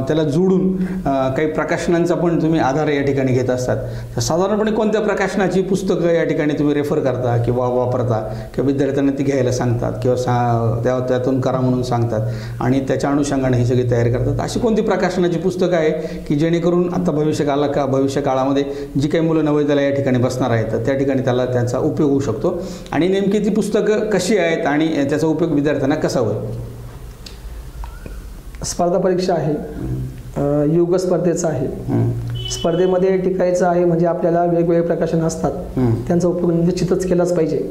S1: त्याला जोडून काही प्रकाशनांचा पण तुम्ही आधार या ठिकाणी घेत असतात. तर साधारणपणे कोणत्या प्रकाशनाची पुस्तकं या ठिकाणी तुम्ही रेफर करता किंवा वापरता किंवा विद्यार्थ्यांना ती घ्यायला सांगतात किंवा त्यातून करा म्हणून सांगतात आणि त्याच्या अनुषंगाने ही सगळी तयारी करतात? अशी कोणती प्रकाशनाची पुस्तकं आहे की जेणेकरून आता भविष्य काळामध्ये जी काही मुलं नवोदयाला या ठिकाणी बसणार आहेत तर त्या ठिकाणी त्याला त्यांचा उपयोग होऊ शकतो, आणि नेमकी ती पुस्तकं कशी आहेत आणि त्याचा उपयोग विद्यार्थ्यांना कसा होईल?
S2: स्पर्धा परीक्षा आहे, युग स्पर्धेचा आहे. स्पर्धेमध्ये टिकायचं आहे म्हणजे आपल्याला वेगवेगळे प्रकाशन असतात, त्यांचा उपयोग निश्चितच केलाच पाहिजे.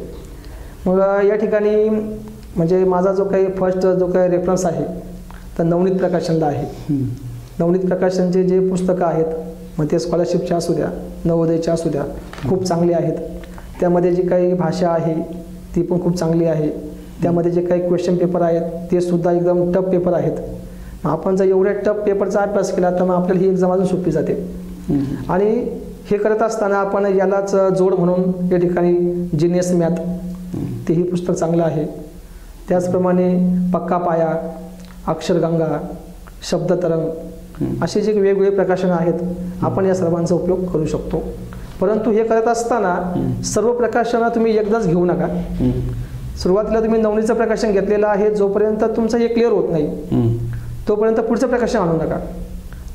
S2: मग या ठिकाणी म्हणजे माझा जो काही फर्स्ट जो काही रेफरन्स आहे तर नवनीत प्रकाशनला आहे. नवनीत प्रकाशनचे जे पुस्तकं आहेत मग ते स्कॉलरशिपच्या असू द्या, नवोदयच्या असू द्या, खूप चांगले आहेत. त्यामध्ये जी काही भाषा आहे ती पण खूप चांगली आहे. त्यामध्ये जे काही क्वेश्चन पेपर आहेत ते सुद्धा एकदम टफ पेपर आहेत. मग आपण जर एवढ्या टफ पेपरचा अभ्यास केला तर मग आपल्याला ही एक्झाम अजून सोपी जाते. आणि हे करत असताना आपण यालाच जोड म्हणून या ठिकाणी जीनियस मॅथ तेही पुस्तक चांगलं आहे. त्याचप्रमाणे पक्का पाया, अक्षरगंगा, शब्दतरंग असे जे वेगवेगळे प्रकाशनं आहेत आपण या सर्वांचा उपयोग करू शकतो. परंतु हे करत असताना सर्व प्रकाशनं तुम्ही एकदाच घेऊ नका. सुरुवातीला तुम्ही नवनीचं प्रकाशन घेतलेलं आहे, जोपर्यंत तुमचं हे क्लिअर होत नाही तोपर्यंत पुढचं प्रकाशन आणू नका.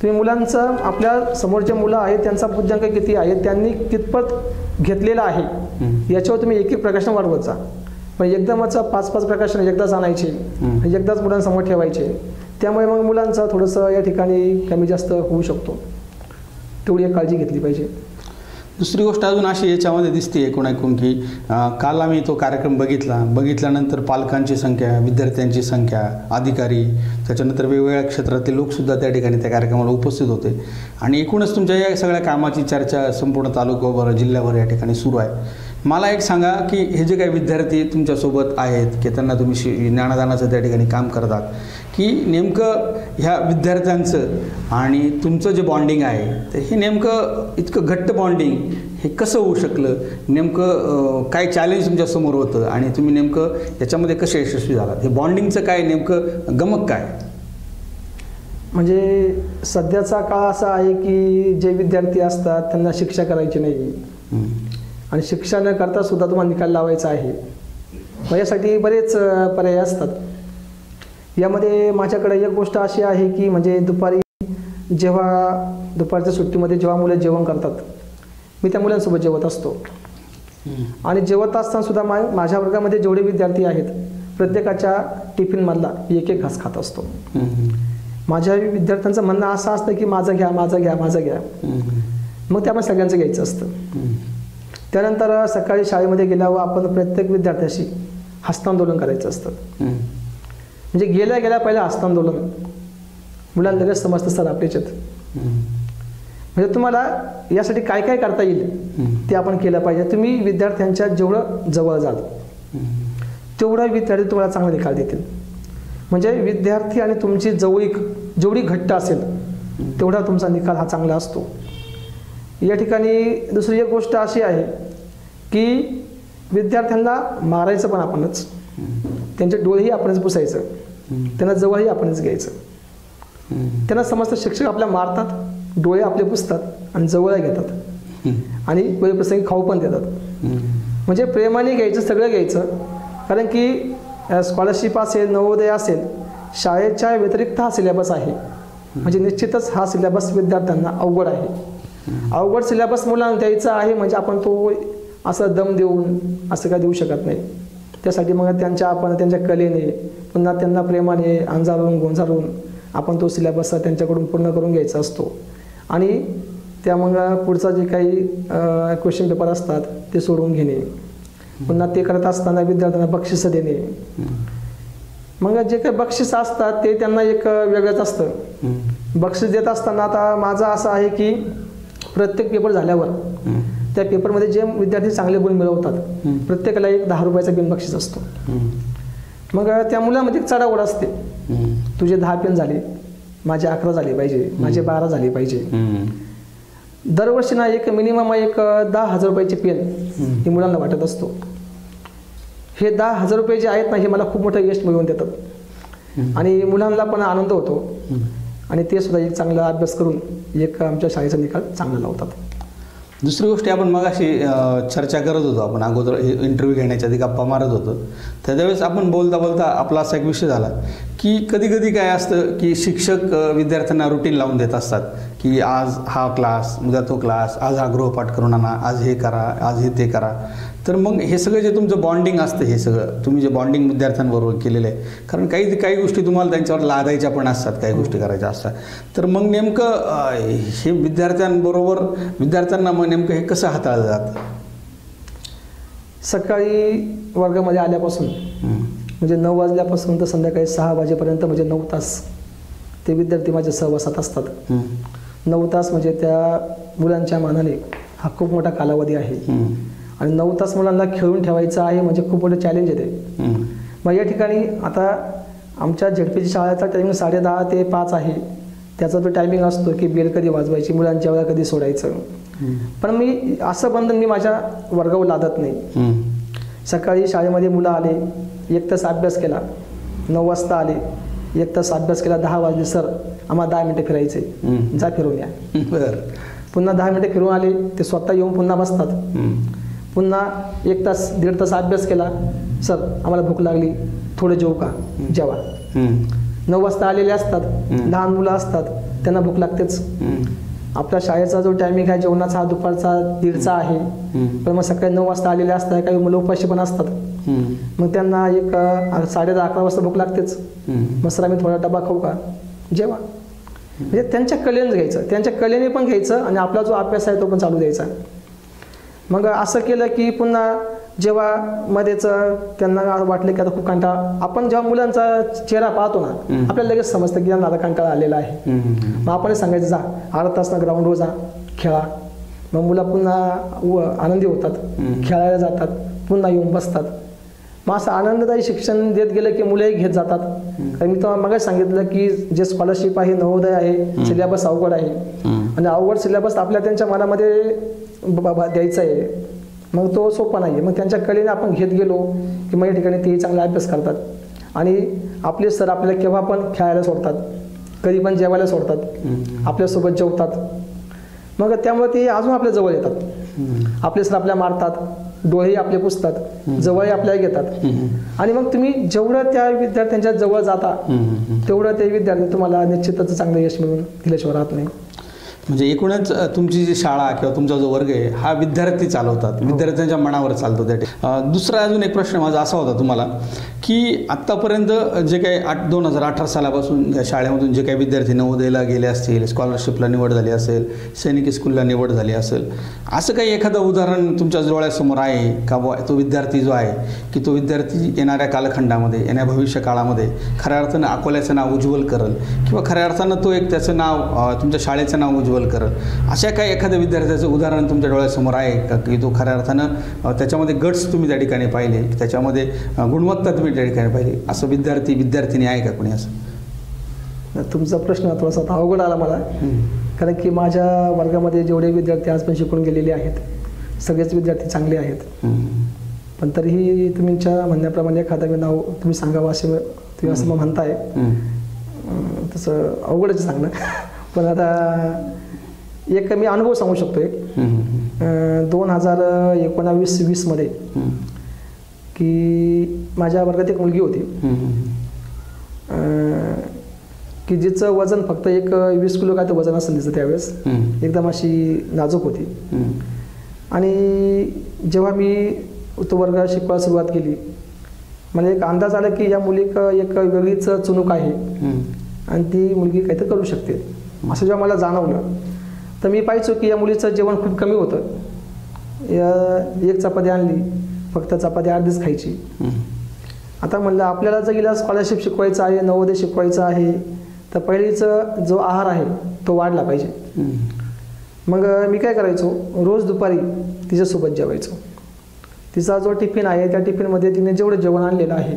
S2: तुम्ही मुलांचं, आपल्या समोर जे मुलं आहेत त्यांचा बुद्ध्यांक किती आहे, त्यांनी कितपत घेतलेला आहे याच्यावर तुम्ही एक एक प्रकाशन वाढवत जा. पण एकदमच 5-5 प्रकाशन एकदाच आणायचे आणि एकदाच मुलांसमोर ठेवायचे, त्यामुळे मग मुलांचं थोडंसं या ठिकाणी कमी जास्त होऊ शकतो. तेवढी एक काळजी घेतली पाहिजे.
S1: दुसरी गोष्ट अजून अशी याच्यामध्ये दिसते एकूण की काल आम्ही तो कार्यक्रम बघितल्यानंतर पालकांची संख्या, विद्यार्थ्यांची संख्या, अधिकारी, त्याच्यानंतर वेगवेगळ्या क्षेत्रातले लोकसुद्धा त्या ठिकाणी त्या कार्यक्रमाला उपस्थित होते. आणि एकूणच तुमच्या या सगळ्या कामाची चर्चा संपूर्ण तालुक्याभर, जिल्ह्याभर या ठिकाणी सुरू आहे. मला एक सांगा की हे जे काही विद्यार्थी तुमच्यासोबत आहेत की त्यांना तुम्ही ज्ञानदानाचं त्या ठिकाणी काम करतात, की नेमकं ह्या विद्यार्थ्यांचं आणि तुमचं जे बॉन्डिंग आहे तर हे नेमकं इतकं घट्ट बॉन्डिंग हे कसं होऊ शकलं? नेमकं काय चॅलेंज तुमच्यासमोर होतं आणि तुम्ही नेमकं याच्यामध्ये कसे यशस्वी झालात? हे बॉन्डिंगचं काय नेमकं गमक काय?
S2: म्हणजे सध्याचा काळ असा आहे की जे विद्यार्थी असतात त्यांना शिक्षा करायची नाही आणि शिक्षा न करता सुद्धा तुम्हाला निकाल लावायचा आहे. मग यासाठी बरेच पर्याय असतात. यामध्ये माझ्याकडे एक गोष्ट अशी आहे की म्हणजे दुपारच्या सुट्टीमध्ये जेव्हा मुलं जेवण करतात, मी त्या मुलांसोबत जेवत असतो. आणि जेवत असताना सुद्धा माझ्या वर्गामध्ये जेवढे विद्यार्थी आहेत प्रत्येकाच्या टिफिनमधला एक एक घास खात असतो. माझ्या विद्यार्थ्यांचं म्हणणं असं असतं की माझं घ्या, माझं घ्या, माझं घ्या. मग ते आपण सगळ्यांचं घ्यायचं असतं. त्यानंतर सकाळी शाळेमध्ये गेल्यावर आपण प्रत्येक विद्यार्थ्याशी हस्तांदोलन करायचं असतं. म्हणजे गेल्या गेल्या पहिलं हस्तांदोलन, मुलांना लगेच समजतं सर आपलेच आहेत. म्हणजे तुम्हाला यासाठी काय काय करता येईल ते आपण केलं पाहिजे. तुम्ही विद्यार्थ्यांच्या जेवढं जवळ जाल तेवढा विद्यार्थी तुम्हाला चांगला निकाल देतील. म्हणजे विद्यार्थी आणि तुमची जवळीक जेवढी घट्ट असेल तेवढा तुमचा निकाल हा चांगला असतो. या ठिकाणी दुसरी एक गोष्ट अशी आहे की विद्यार्थ्यांना मारायचं पण आपणच, त्यांचे डोळेही आपणच पुसायचं, त्यांना जवळही आपणच घ्यायचं. त्यांना समजतं शिक्षक आपल्या मारतात, डोळे आपले पुसतात आणि जवळ घेतात आणि वेळप्रसंगी खाऊ पण देतात. म्हणजे प्रेमाने घ्यायचं, सगळं घ्यायचं. कारण की स्कॉलरशिप असेल, नवोदय असेल, शाळेच्या व्यतिरिक्त हा सिलेबस आहे. म्हणजे निश्चितच हा सिलेबस विद्यार्थ्यांना अवघड आहे. अवघड सिलेबस मुलांना द्यायचा आहे म्हणजे आपण तो असं दम देऊन असं काय देऊ शकत नाही. त्यासाठी मग आपण त्यांच्या कलेने, पुन्हा त्यांना प्रेमाने अंजारून गोंजारून आपण तो सिलेबस त्यांच्याकडून पूर्ण करून घ्यायचा असतो. आणि त्या मग पुढचा जे काही क्वेश्चन पेपर असतात ते सोडवून घेणे, पुन्हा ते करत असताना विद्यार्थ्यांना बक्षिसं देणे. मग जे काही बक्षीस असतात ते त्यांना एक वेगळंच असतं. बक्षीस देत असताना आता माझं असं आहे की प्रत्येक पेपर झाल्यावर त्या पेपरमध्ये जे विद्यार्थी चांगले गुण मिळवतात प्रत्येकाला एक 10 रुपयाचा बिनबक्षीस असतो. मग त्या मुलामध्ये चढाओढ असते, तुझे 10 पेन झाले, माझे 11 झाले पाहिजे, माझे 12 झाले पाहिजे. दरवर्षी ना एक मिनिमम 10,000 रुपयाचे पेन हे मुलांना वाटत असतो. हे 10,000 रुपये जे आहेत ना हे मला खूप मोठं यश मिळवून देतात आणि मुलांना पण आनंद होतो आणि ते सुद्धा एक चांगला अभ्यास करून एक आमच्या शाळेचा निकाल चांगला लावतात.
S1: दुसरी गोष्ट आपण मगाशी चर्चा करत होतो, आपण अगोदर इंटरव्ह्यू घेण्याच्या आधी गप्पा मारत होतो, त्यावेळेस आपण बोलता बोलता आपला असा एक विषय झाला की कधी कधी काय असतं की शिक्षक विद्यार्थ्यांना रुटीन लावून देत असतात की आज हा क्लास, उद्या तो क्लास, आज हा गृहपाठ करून आणा, आज हे करा, आज हे ते करा. तर मग हे सगळं जे तुमचं बॉन्डिंग असतं, हे सगळं तुम्ही जे बॉन्डिंग विद्यार्थ्यांबरोबर केलेलं आहे, कारण काही गोष्टी तुम्हाला त्यांच्यावर लादायच्या पण असतात, काही गोष्टी करायच्या असतात. तर मग नेमकं हे विद्यार्थ्यांना मग नेमकं हे कसं हाताळलं जातं?
S2: सकाळी वर्गामध्ये आल्यापासून म्हणजे 9 वाजल्यापासून तर संध्याकाळी 6 वाजेपर्यंत म्हणजे 9 तास ते विद्यार्थी माझ्या सहवासात असतात. 9 तास म्हणजे त्या मुलांच्या मानाने हा खूप मोठा कालावधी आहे. आणि 9 तास मुलांना खेळून ठेवायचं आहे म्हणजे खूप मोठं चॅलेंज आहे. मग या ठिकाणी आता आमच्या झेडपीची शाळेचा टायमिंग 10:30 ते 5 आहे. त्याचा तो टायमिंग असतो की बेल कधी वाजवायची, मुलांच्या वेळा कधी सोडायचं. पण मी असं बंधन मी माझ्या वर्गावर लादत नाही. सकाळी शाळेमध्ये मुलं आले, 1 तास अभ्यास केला, 9 वाजता आले, 1 तास अभ्यास केला, 10 वाजले, सर आम्हाला 10 मिनिटं फिरायचे, जा फिरून या. पुन्हा 10 मिनिटं फिरून आले, ते स्वतः येऊन पुन्हा बसतात. पुन्हा 1 तास 1.5 तास अभ्यास केला, सर आम्हाला भूक लागली, थोडं जेवू का, जेवा. 9 वाजता आलेले असतात, लहान मुलं असतात, त्यांना भूक लागतेच. आपल्या शाळेचा जो टायमिंग आहे जेवणाचा हा दुपारचा 1:30 आहे. पण मग सकाळी 9 वाजता आलेले असतात, काही मुलं उपाशी पण असतात. मग त्यांना एक 10:30-11 वाजता भूक लागतेच. मग सर आम्ही थोडा डबा खाऊ का, जेवा. म्हणजे त्यांच्या कलेने घ्यायचं, त्यांच्या कलेने पण घ्यायचं आणि आपला जो अभ्यास आहे तो पण चालू द्यायचा. मग असं केलं की पुन्हा जेव्हा मध्येच त्यांना वाटलं की आता खूप कंटाळा, आपण जेव्हा मुलांचा चेहरा पाहतो ना, आपल्याला लगेच समजतं की त्यांना कंटाळा आलेला आहे. मग आपण सांगायचं जा अर्धा तास ना ग्राउंडवर जा, खेळा. मग मुलं पुन्हा आनंदी होतात, खेळायला जातात, पुन्हा येऊन बसतात. मग असं आनंददायी शिक्षण देत गेलं की मुलंही घेत जातात. कारण मी तुम्हाला मगाच सांगितलं की जे स्कॉलरशिप आहे, नवोदय आहे, सिलेबस अवघड आहे आणि अवघड सिलेबस आपल्या त्यांच्या मनामध्ये द्यायचा आहे. मग तो सोपा नाही आहे. मग त्यांच्या कलेने आपण घेत गेलो की मग या ठिकाणी तेही चांगला अभ्यास करतात. आणि आपले सर आपल्याला केव्हा पण खेळायला सोडतात, कधी पण जेवायला सोडतात, आपल्यासोबत जेवतात. मग त्यामुळे ते अजून आपल्या जवळ येतात. आपले सर आपल्या मारतात, डोळेही आपले पुसतात, जवळही आपल्याला घेतात. आणि मग तुम्ही जेवढं त्या विद्यार्थ्यांच्या जवळ जाता तेवढं ते विद्यार्थी तुम्हाला निश्चितच चांगलं यश मिळून दिल्याशिवाय राहत नाही.
S1: म्हणजे एकूणच तुमची जी शाळा किंवा तुमचा जो वर्ग आहे हा विद्यार्थी चालवतात, विद्यार्थ्यांच्या मनावर चालतो त्या ठिकाणी. दुसरा अजून एक प्रश्न माझा असा होता तुम्हाला की आत्तापर्यंत जे काही 2018 सालापासून या शाळेमधून जे काही विद्यार्थी नवोदयला गेले असतील, स्कॉलरशिपला निवड झाली असेल, सैनिकी स्कूलला निवड झाली असेल, असं काही एखादं उदाहरण तुमच्या डोळ्यासमोर आहे का? तो विद्यार्थी जो आहे की तो विद्यार्थी येणाऱ्या कालखंडामध्ये, येण्या भविष्य काळामध्ये खऱ्या अर्थानं अकोल्याचं नाव उज्ज्वल करेल किंवा खऱ्या अर्थानं तो एक त्याचं नाव तुमच्या शाळेचं नाव उज्ज्वल करेल, अशा काही एखाद्या विद्यार्थ्याचं उदाहरण तुमच्या डोळ्यासमोर आहे का की तो खऱ्या अर्थानं त्याच्यामध्ये गट्स तुम्ही त्या ठिकाणी पाहिले, त्याच्यामध्ये गुणवत्ता तुम्ही त्या ठिकाणी पाहिली, असं विद्यार्थी आहे का कोणी? असं
S2: तुमचा प्रश्न थोडासा अवघड आला मला. कारण की माझ्या वर्गामध्ये जेवढे विद्यार्थी आज पण शिकून गेलेले आहेत सगळेच विद्यार्थी चांगले आहेत. पण तरीही तुमच्या म्हणण्याप्रमाणे एखादं नाव तुम्ही सांगावं असे तुम्ही असं म्हणताय, तसं अवघडच सांगणं. पण आता एक मी अनुभव सांगू शकतो. एक 2019-20 मध्ये की माझ्या वर्गात एक मुलगी होती की जिचं वजन फक्त एक 20 किलो काय ते वजन असेल तिचं त्यावेळेस. एकदम अशी नाजूक होती. आणि जेव्हा मी तो वर्ग शिकवायला सुरुवात केली मला एक अंदाज आला की या मुलीक एक वेगळीच चुणूक आहे आणि ती मुलगी काहीतरी करू शकते. असं जेव्हा मला जाणवलं तर मी पाहायचो की या मुलीचं जेवण खूप कमी होतं. एक चपाती आणली, फक्त चपाती अर्धीच खायची. आता म्हणलं आपल्याला जर गेला स्कॉलरशिप शिकवायचं आहे, नवोदय शिकवायचं आहे, तर पहिलीचं जो आहार आहे तो वाढला पाहिजे. मग मी काय करायचो, रोज दुपारी तिच्यासोबत जेवायचो. तिचा जो टिफिन आहे त्या टिफिनमध्ये तिने जेवढं जेवण आणलेलं आहे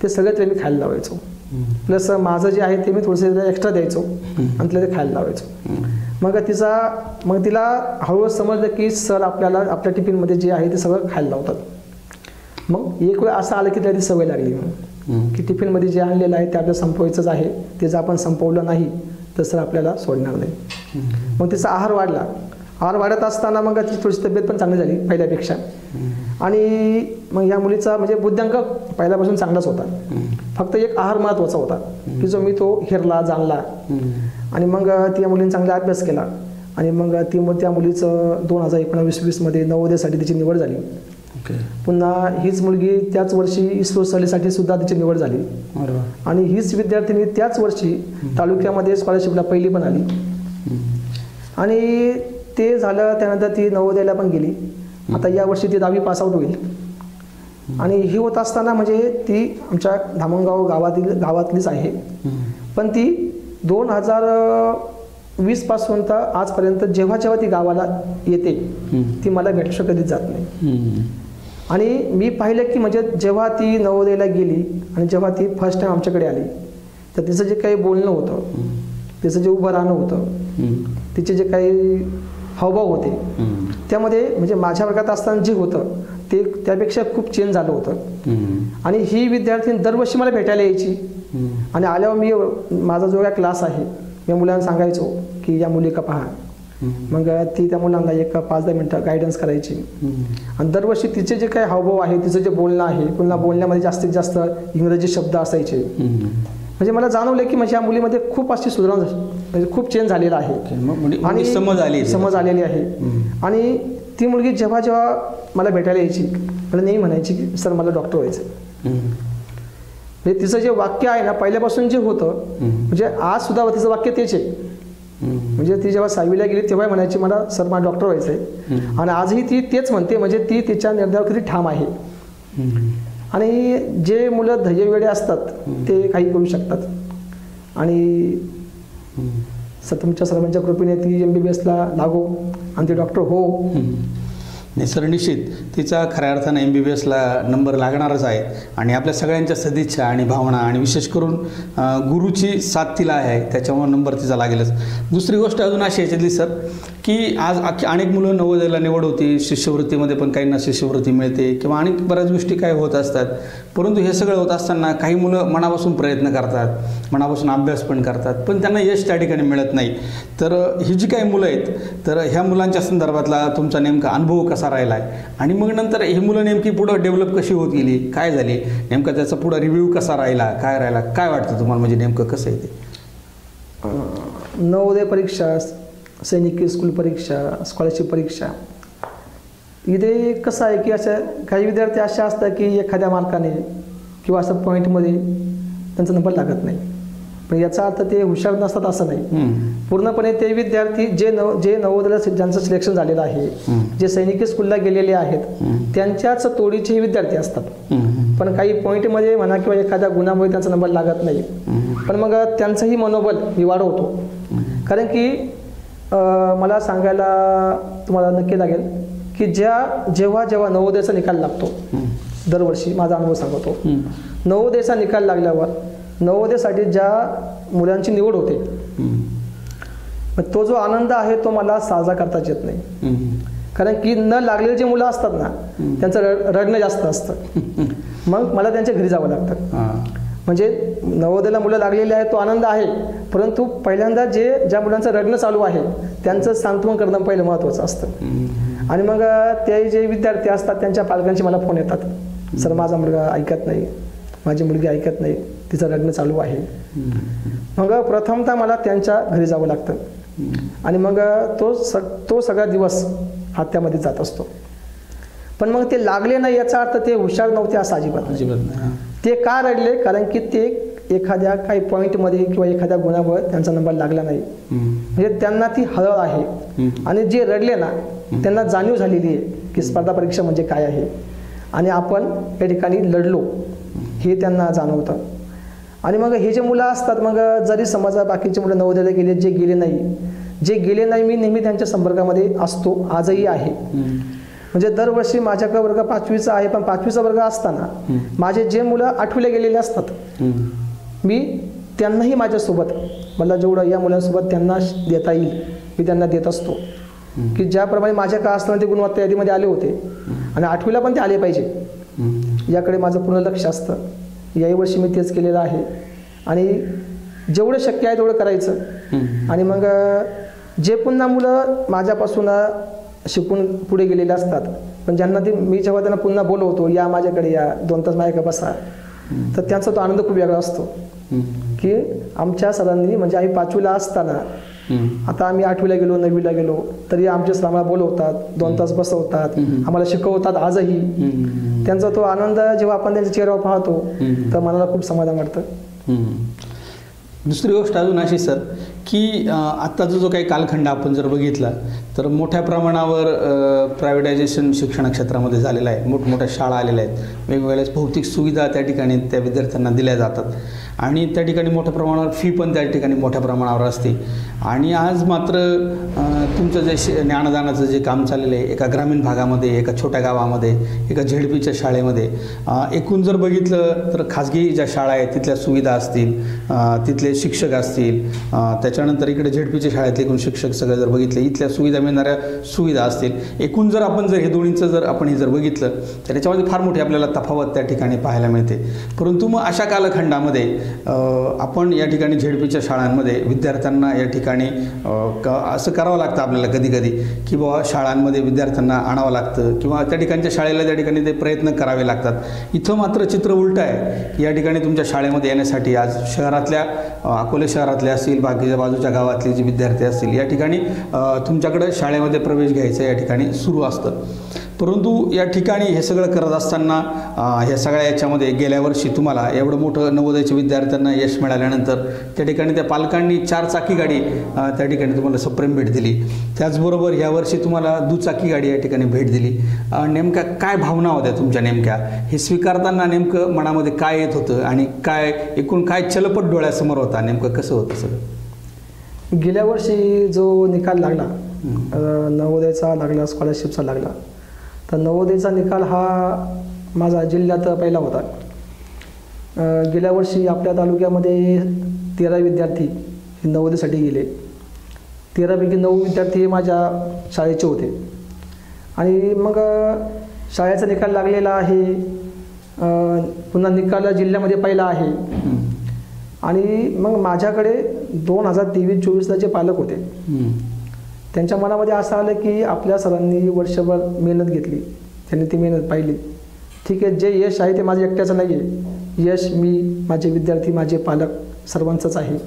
S2: ते सगळं ते मी खायला लावायचो. प्लस माझं जे आहे ते मी थोडंसं एक्स्ट्रा द्यायचो आणि तिला ते खायला लावायचो. मग तिला हळूहळू समजलं की सर आपल्याला आपल्या टिफिनमध्ये जे आहे ते सगळं खायला लावतात. मग एक वेळ असं आलं की त्याला ती सवय लागली की टिफिनमध्ये जे आणलेलं आहे ते आपल्याला संपवायचंच आहे, ते जर आपण संपवलं नाही तर सर आपल्याला सोडणार नाही. मग तिचा आहार वाढला. आहार वाढत असताना मग तिची थोडीशी तब्येत पण चांगली झाली पहिल्यापेक्षा. आणि मग या मुलीचा म्हणजे बुद्ध्यांक पहिल्यापासून चांगलाच होता. फक्त एक आहार महत्त्वाचा होता की जो मी तो हेरला जाणला. आणि मग त्या मुलीने चांगला अभ्यास केला आणि मग त्या मुलीचं 2019-20 मध्ये नवोदयसाठी तिची निवड झाली. पुन्हा हीच मुलगी त्याच वर्षी इस्रो सहलीसाठी सुद्धा तिची निवड झाली. आणि हीच विद्यार्थिनी त्याच वर्षी तालुक्यामध्ये स्कॉलरशिपला पहिली पण आली. आणि ते झालं त्यानंतर ती नवोदयला पण गेली. आता या वर्षी ती 10वी पासआउट होईल. आणि ही होत असताना म्हणजे ती आमच्या धामणगाव गावातलीच आहे. पण ती 20 तर आजपर्यंत जेव्हा जेव्हा ती गावाला येते ती मला भेटल्याशिवाय कधीच जात नाही. आणि मी पाहिलं की म्हणजे जेव्हा ती नवोदयला गेली आणि जेव्हा ती फर्स्ट टाइम आमच्याकडे आली तर तिचं जे काही बोलणं होतं, तिचं जे उभं राहणं होतं, तिचे जे काही हावभाव होते, त्यामध्ये म्हणजे माझ्या वर्गात असताना जे होतं ते त्यापेक्षा खूप चेंज झालं होतं. आणि ही विद्यार्थी दरवर्षी मला भेटायला यायची. आणि आल्यावर मी माझा जो काय क्लास आहे मी मुलांना सांगायचो की या मुली का पहा. मग ती त्या मुलांना 5-10 मिनटं गायडन्स करायची. आणि दरवर्षी तिचे जे काही हावभाव आहे, तिचं जे बोलणं आहे, पुन्हा बोलण्यामध्ये जास्तीत जास्त इंग्रजी शब्द असायचे. म्हणजे मला जाणवलं की म्हणजे या मुलीमध्ये खूप अशी सुधारणा म्हणजे खूप चेंज झालेला आहे
S1: आणि समज आलेली
S2: आहे. आणि ती मुलगी जेव्हा जेव्हा मला भेटायला यायची मला नेहमी म्हणायची की सर मला डॉक्टर व्हायचं. म्हणजे तिचं जे वाक्य आहे ना पहिल्यापासून जे होतं म्हणजे आज सुद्धा तिचं वाक्य तेच आहे. म्हणजे ती जेव्हा 6वीला गेली तेव्हा म्हणायची मला सर मला डॉक्टर व्हायचं आहे. आणि आजही ती तेच म्हणते. म्हणजे ती तिच्या निर्धारावर किती ठाम आहे. आणि जे मुलं धैर्यवेडे असतात ते काही करू शकतात. आणि तुमच्या सर्वांच्या कृपेने ती MBBSला लागो आणि ते डॉक्टर हो.
S1: सर निश्चित तिचा खऱ्या अर्थानं MBBSला नंबर लागणारच आहे. आणि आपल्या सगळ्यांच्या सदिच्छा आणि भावना आणि विशेष करून गुरुची साथ तिला आहे त्याच्यामुळे नंबर तिचा लागेलच. दुसरी गोष्ट अजून अशी याच्यातली सर की आज अनेक मुलं नवोदयाला निवड होती, शिष्यवृत्तीमध्ये पण काहींना शिष्यवृत्ती मिळते किंवा अनेक बऱ्याच गोष्टी काय होत असतात. परंतु हे सगळं होत असताना काही मुलं मनापासून प्रयत्न करतात, मनापासून अभ्यास पण करतात, पण त्यांना यश त्या ठिकाणी मिळत नाही. तर ही जी काही मुलं आहेत तर ह्या मुलांच्या संदर्भातला तुमचा नेमका अनुभव कसा राहिला आहे आणि मग नंतर ही मुलं नेमकी पुढं डेव्हलप कशी होत गेली, काय झाली, नेमका त्याचा पुढं रिव्ह्यू कसा राहिला, काय राहिला, काय वाटतं तुम्हाला, म्हणजे नेमकं कसं आहे ते?
S2: नवोदय परीक्षा, सैनिकी स्कूल परीक्षा, स्कॉलरशिप परीक्षा इथे कसं आहे की असं काही विद्यार्थी असे असतात की एखाद्या मार्काने किंवा असं पॉईंटमध्ये त्यांचा नंबर लागत नाही. पण याचा अर्थ ते हुशार नसतात असं नाही. पूर्णपणे ते विद्यार्थी जे नवोदयाला ज्यांचं सिलेक्शन झालेलं आहे, जे सैनिकी स्कूलला गेलेले आहेत त्यांच्याच तोडीचे विद्यार्थी असतात. पण काही पॉईंटमध्ये म्हणा किंवा एखाद्या गुणामुळे त्यांचा नंबर लागत नाही. पण मग त्यांचंही मनोबल मी वाढवतो. कारण की मला सांगायला तुम्हाला नक्की लागेल की जेव्हा नवोदयाचा निकाल लागतो दरवर्षी, माझा अनुभव सांगतो, नवोदयाचा निकाल लागल्यावर नवोदयासाठी ज्या मुलांची निवड होते तो जो आनंद आहे तो मला साजरा करताच येत नाही. कारण की न लागलेले जे मुलं असतात ना त्यांचं रडणं जास्त असतं. मग मला त्यांच्या घरी जावं लागतं. म्हणजे नवोदयाला मुलं लागलेली आहेत तो आनंद आहे, परंतु पहिल्यांदा ज्या मुलांचं रडणं चालू आहे त्यांचं सांत्वन करणं पहिलं महत्त्वाचं असतं. आणि मग ते जे विद्यार्थी असतात त्यांच्या पालकांचे मला फोन येतात, सर माझा मुलगा ऐकत नाही, माझी मुलगी ऐकत नाही, तिचं रडणं चालू आहे. मग प्रथमतः मला त्यांच्या घरी जावं लागतं. आणि मग तो सगळा दिवस हात्यामध्ये जात असतो. पण मग ते लागले नाही याचा अर्थ ते हुशार नव्हते असं अजिबात नाही. ते का रडले? कारण की ते एखाद्या काही पॉईंटमध्ये किंवा एखाद्या गुणामुळे त्यांचा नंबर लागला नाही. म्हणजे त्यांना ती हळहळ आहे. आणि जे रडले ना त्यांना जाणीव झालेली आहे की स्पर्धा परीक्षा म्हणजे काय आहे आणि आपण या ठिकाणी लढलो हे त्यांना जाणवतं. आणि मग हे जे मुलं असतात, मग जरी समजा बाकीचे मुलं नवोदयाला गेले, जे गेले नाही मी नेहमी त्यांच्या संपर्कामध्ये असतो, आजही आहे. म्हणजे दरवर्षी माझ्याकडे वर्ग 5वीचा आहे, पण 5वीचा वर्ग असताना माझे जे मुलं 8वीला गेलेले असतात मी त्यांनाही माझ्यासोबत मला जेवढं या मुलांसोबत त्यांना देता येईल मी त्यांना देत असतो. की ज्याप्रमाणे माझ्या काळ असताना ते गुणवत्ता यादीमध्ये आले होते आणि 8वीला पण ते आले पाहिजे याकडे माझं पूर्ण लक्ष असतं. याही वर्षी मी तेच केलेलं आहे. आणि जेवढं शक्य आहे तेवढं करायचं. आणि मग जे पुन्हा मुलं माझ्यापासून शिकून पुढे गेलेले असतात, पण ज्यांना मी जेव्हा त्यांना पुन्हा बोलवतो या माझ्याकडे या 2 तास माझ्याकडे बसा, तर त्यांचा तो आनंद खूप वेगळा असतो. की आमच्या सरांनी म्हणजे आम्ही 5वीला असताना आता आम्ही 8वीला गेलो 9वीला गेलो तरी आमचे सर आम्हाला बोलवतात, 2 तास बसवतात, आम्हाला शिकवतात. आजही त्यांचा तो आनंद जेव्हा आपण त्यांच्या चेहऱ्यावर पाहतो तर मनाला खूप समाधान वाटतं.
S1: दुसरी गोष्ट अजून अशी सर की आत्ताचा जो काही कालखंड आपण जर बघितला तर मोठ्या प्रमाणावर प्रायव्हेटायझेशन शिक्षण क्षेत्रामध्ये झालेलं आहे. मोठमोठ्या शाळा आलेल्या आहेत, वेगवेगळ्या भौतिक सुविधा त्या ठिकाणी त्या विद्यार्थ्यांना दिल्या जातात. आणि त्या ठिकाणी मोठ्या प्रमाणावर फी पण त्या ठिकाणी मोठ्या प्रमाणावर असते. आणि आज मात्र तुमचं जे ज्ञानदानाचं जे काम चाललेलं आहे एका ग्रामीण भागामध्ये, एका छोट्या गावामध्ये, एका झेडपीच्या शाळेमध्ये, एकूण जर बघितलं तर खाजगी ज्या शाळा आहेत तिथल्या सुविधा असतील, तिथले शिक्षक असतील, त्याच्यानंतर इकडे झेडपीच्या शाळेतले एकूण शिक्षक सगळं जर बघितले, इथल्या सुविधा मिळणाऱ्या सुविधा असतील, एकूण जर आपण जर हे दोन्हीचं जर आपण हे जर बघितलं तर याच्यामध्ये फार मोठी आपल्याला तफावत त्या ठिकाणी पाहायला मिळते. परंतु मग अशा कालखंडामध्ये आपण या ठिकाणी झेडपीच्या शाळांमध्ये विद्यार्थ्यांना या ठिकाणी असं करावं लागतं आपल्याला कधी कधी की बाबा शाळांमध्ये विद्यार्थ्यांना आणावं लागतं किंवा त्या ठिकाणच्या शाळेला त्या ठिकाणी ते प्रयत्न करावे लागतात. इथं मात्र चित्र उलटं आहे की या ठिकाणी तुमच्या शाळेमध्ये येण्यासाठी आज शहरातल्या अकोले शहरातले असतील, बाकीच्या बाजूच्या गावातले जे विद्यार्थी असतील या ठिकाणी तुमच्याकडे शाळेमध्ये प्रवेश घ्यायचा या ठिकाणी सुरू असतं. परंतु या ठिकाणी हे सगळं करत असताना ह्या सगळ्या याच्यामध्ये गेल्या वर्षी तुम्हाला एवढं मोठं नवोदयाच्या विद्यार्थ्यांना यश मिळाल्यानंतर त्या ठिकाणी त्या पालकांनी 4 चाकी गाडी त्या ठिकाणी तुम्हाला सप्रेम भेट दिली. त्याचबरोबर यावर्षी तुम्हाला दुचाकी गाडी या ठिकाणी भेट दिली. नेमक्या काय भावना होत्या तुमच्या नेमक्या हे स्वीकारताना? नेमकं मनामध्ये काय येत होतं आणि काय एकूण काय चलपट डोळ्यासमोर होता? नेमकं कसं होतं सगळं?
S2: गेल्या वर्षी जो निकाल लागला नवोदयाचा लागला, स्कॉलरशिपचा लागला, तर नवोदयचा निकाल हा माझा जिल्ह्यात पहिला होता. गेल्या वर्षी आपल्या तालुक्यामध्ये 13 विद्यार्थी हे नवोदयसाठी गेले. 13पैकी 9 विद्यार्थी माझ्या शाळेचे होते. आणि मग शाळेचा निकाल लागलेला आहे, पुन्हा निकाल जिल्ह्यामध्ये पहिला आहे. आणि मग माझ्याकडे 2023-24ला जे पालक होते त्यांच्या मनामध्ये असं आलं की आपल्या सरांनी वर्षभर मेहनत घेतली, त्यांनी ती मेहनत पाहिली, ठीक आहे, जे यश आहे ते माझं एकट्याचं नाही आहे, यश मी, माझे विद्यार्थी, माझे पालक सर्वांचंच आहे.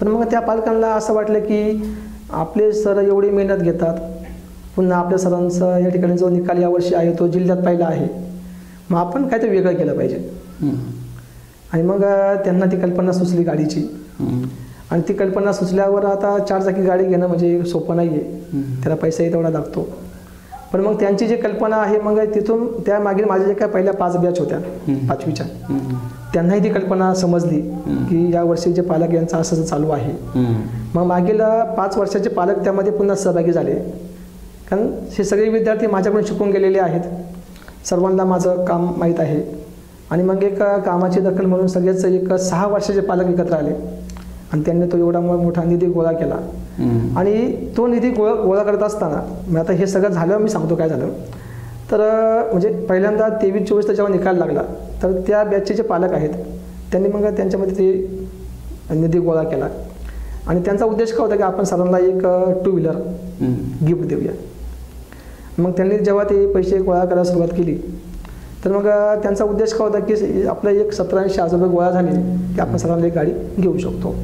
S2: पण मग त्या पालकांना असं वाटलं की आपले सर एवढी मेहनत घेतात, पुन्हा आपल्या सरांचा या ठिकाणी जो निकाल यावर्षी आहे तो जिल्ह्यात पहिला आहे, मग आपण काहीतरी वेगळं केलं पाहिजे. आणि मग त्यांना ती कल्पना सुचली गाडीची. आणि ती कल्पना सुचल्यावर आता 4 चाकी गाडी घेणं म्हणजे सोपं नाही आहे, त्याला पैसाही तेवढा लागतो. पण मग त्यांची जी कल्पना आहे मग तिथून त्या मागील माझ्या जे काय पहिल्या 5 बॅच होत्या 5वीच्या, त्यांनाही ती कल्पना समजली की या वर्षी जे पालक यांचं असं चालू आहे. मग मागील 5 वर्षाचे पालक त्यामध्ये पुन्हा सहभागी झाले, कारण हे सगळे विद्यार्थी माझ्याकडून शिकून गेलेले आहेत, सर्वांना माझं काम माहीत आहे. आणि मग एक कामाची दखल म्हणून सगळेच एक 6 वर्षाचे पालक एकत्र आले आणि त्यांनी तो एवढा मोठा निधी गोळा केला. आणि तो निधी गोळा करत असताना मग आता हे सगळं झालं, मी सांगतो काय झालं. तर म्हणजे पहिल्यांदा 23-24चा जेव्हा निकाल लागला तर त्या बॅचचे जे पालक आहेत त्यांनी मग त्यांच्यामध्ये ते निधी गोळा केला. आणि त्यांचा उद्देश काय होता की आपण सरांना एक 2 व्हीलर गिफ्ट देऊया. मग त्यांनी जेव्हा ते पैसे गोळा करायला सुरुवात केली तर मग त्यांचा उद्देश काय होता की आपलं एक 17,000 रुपये गोळा झाले की आपण सरांना एक गाडी घेऊ शकतो.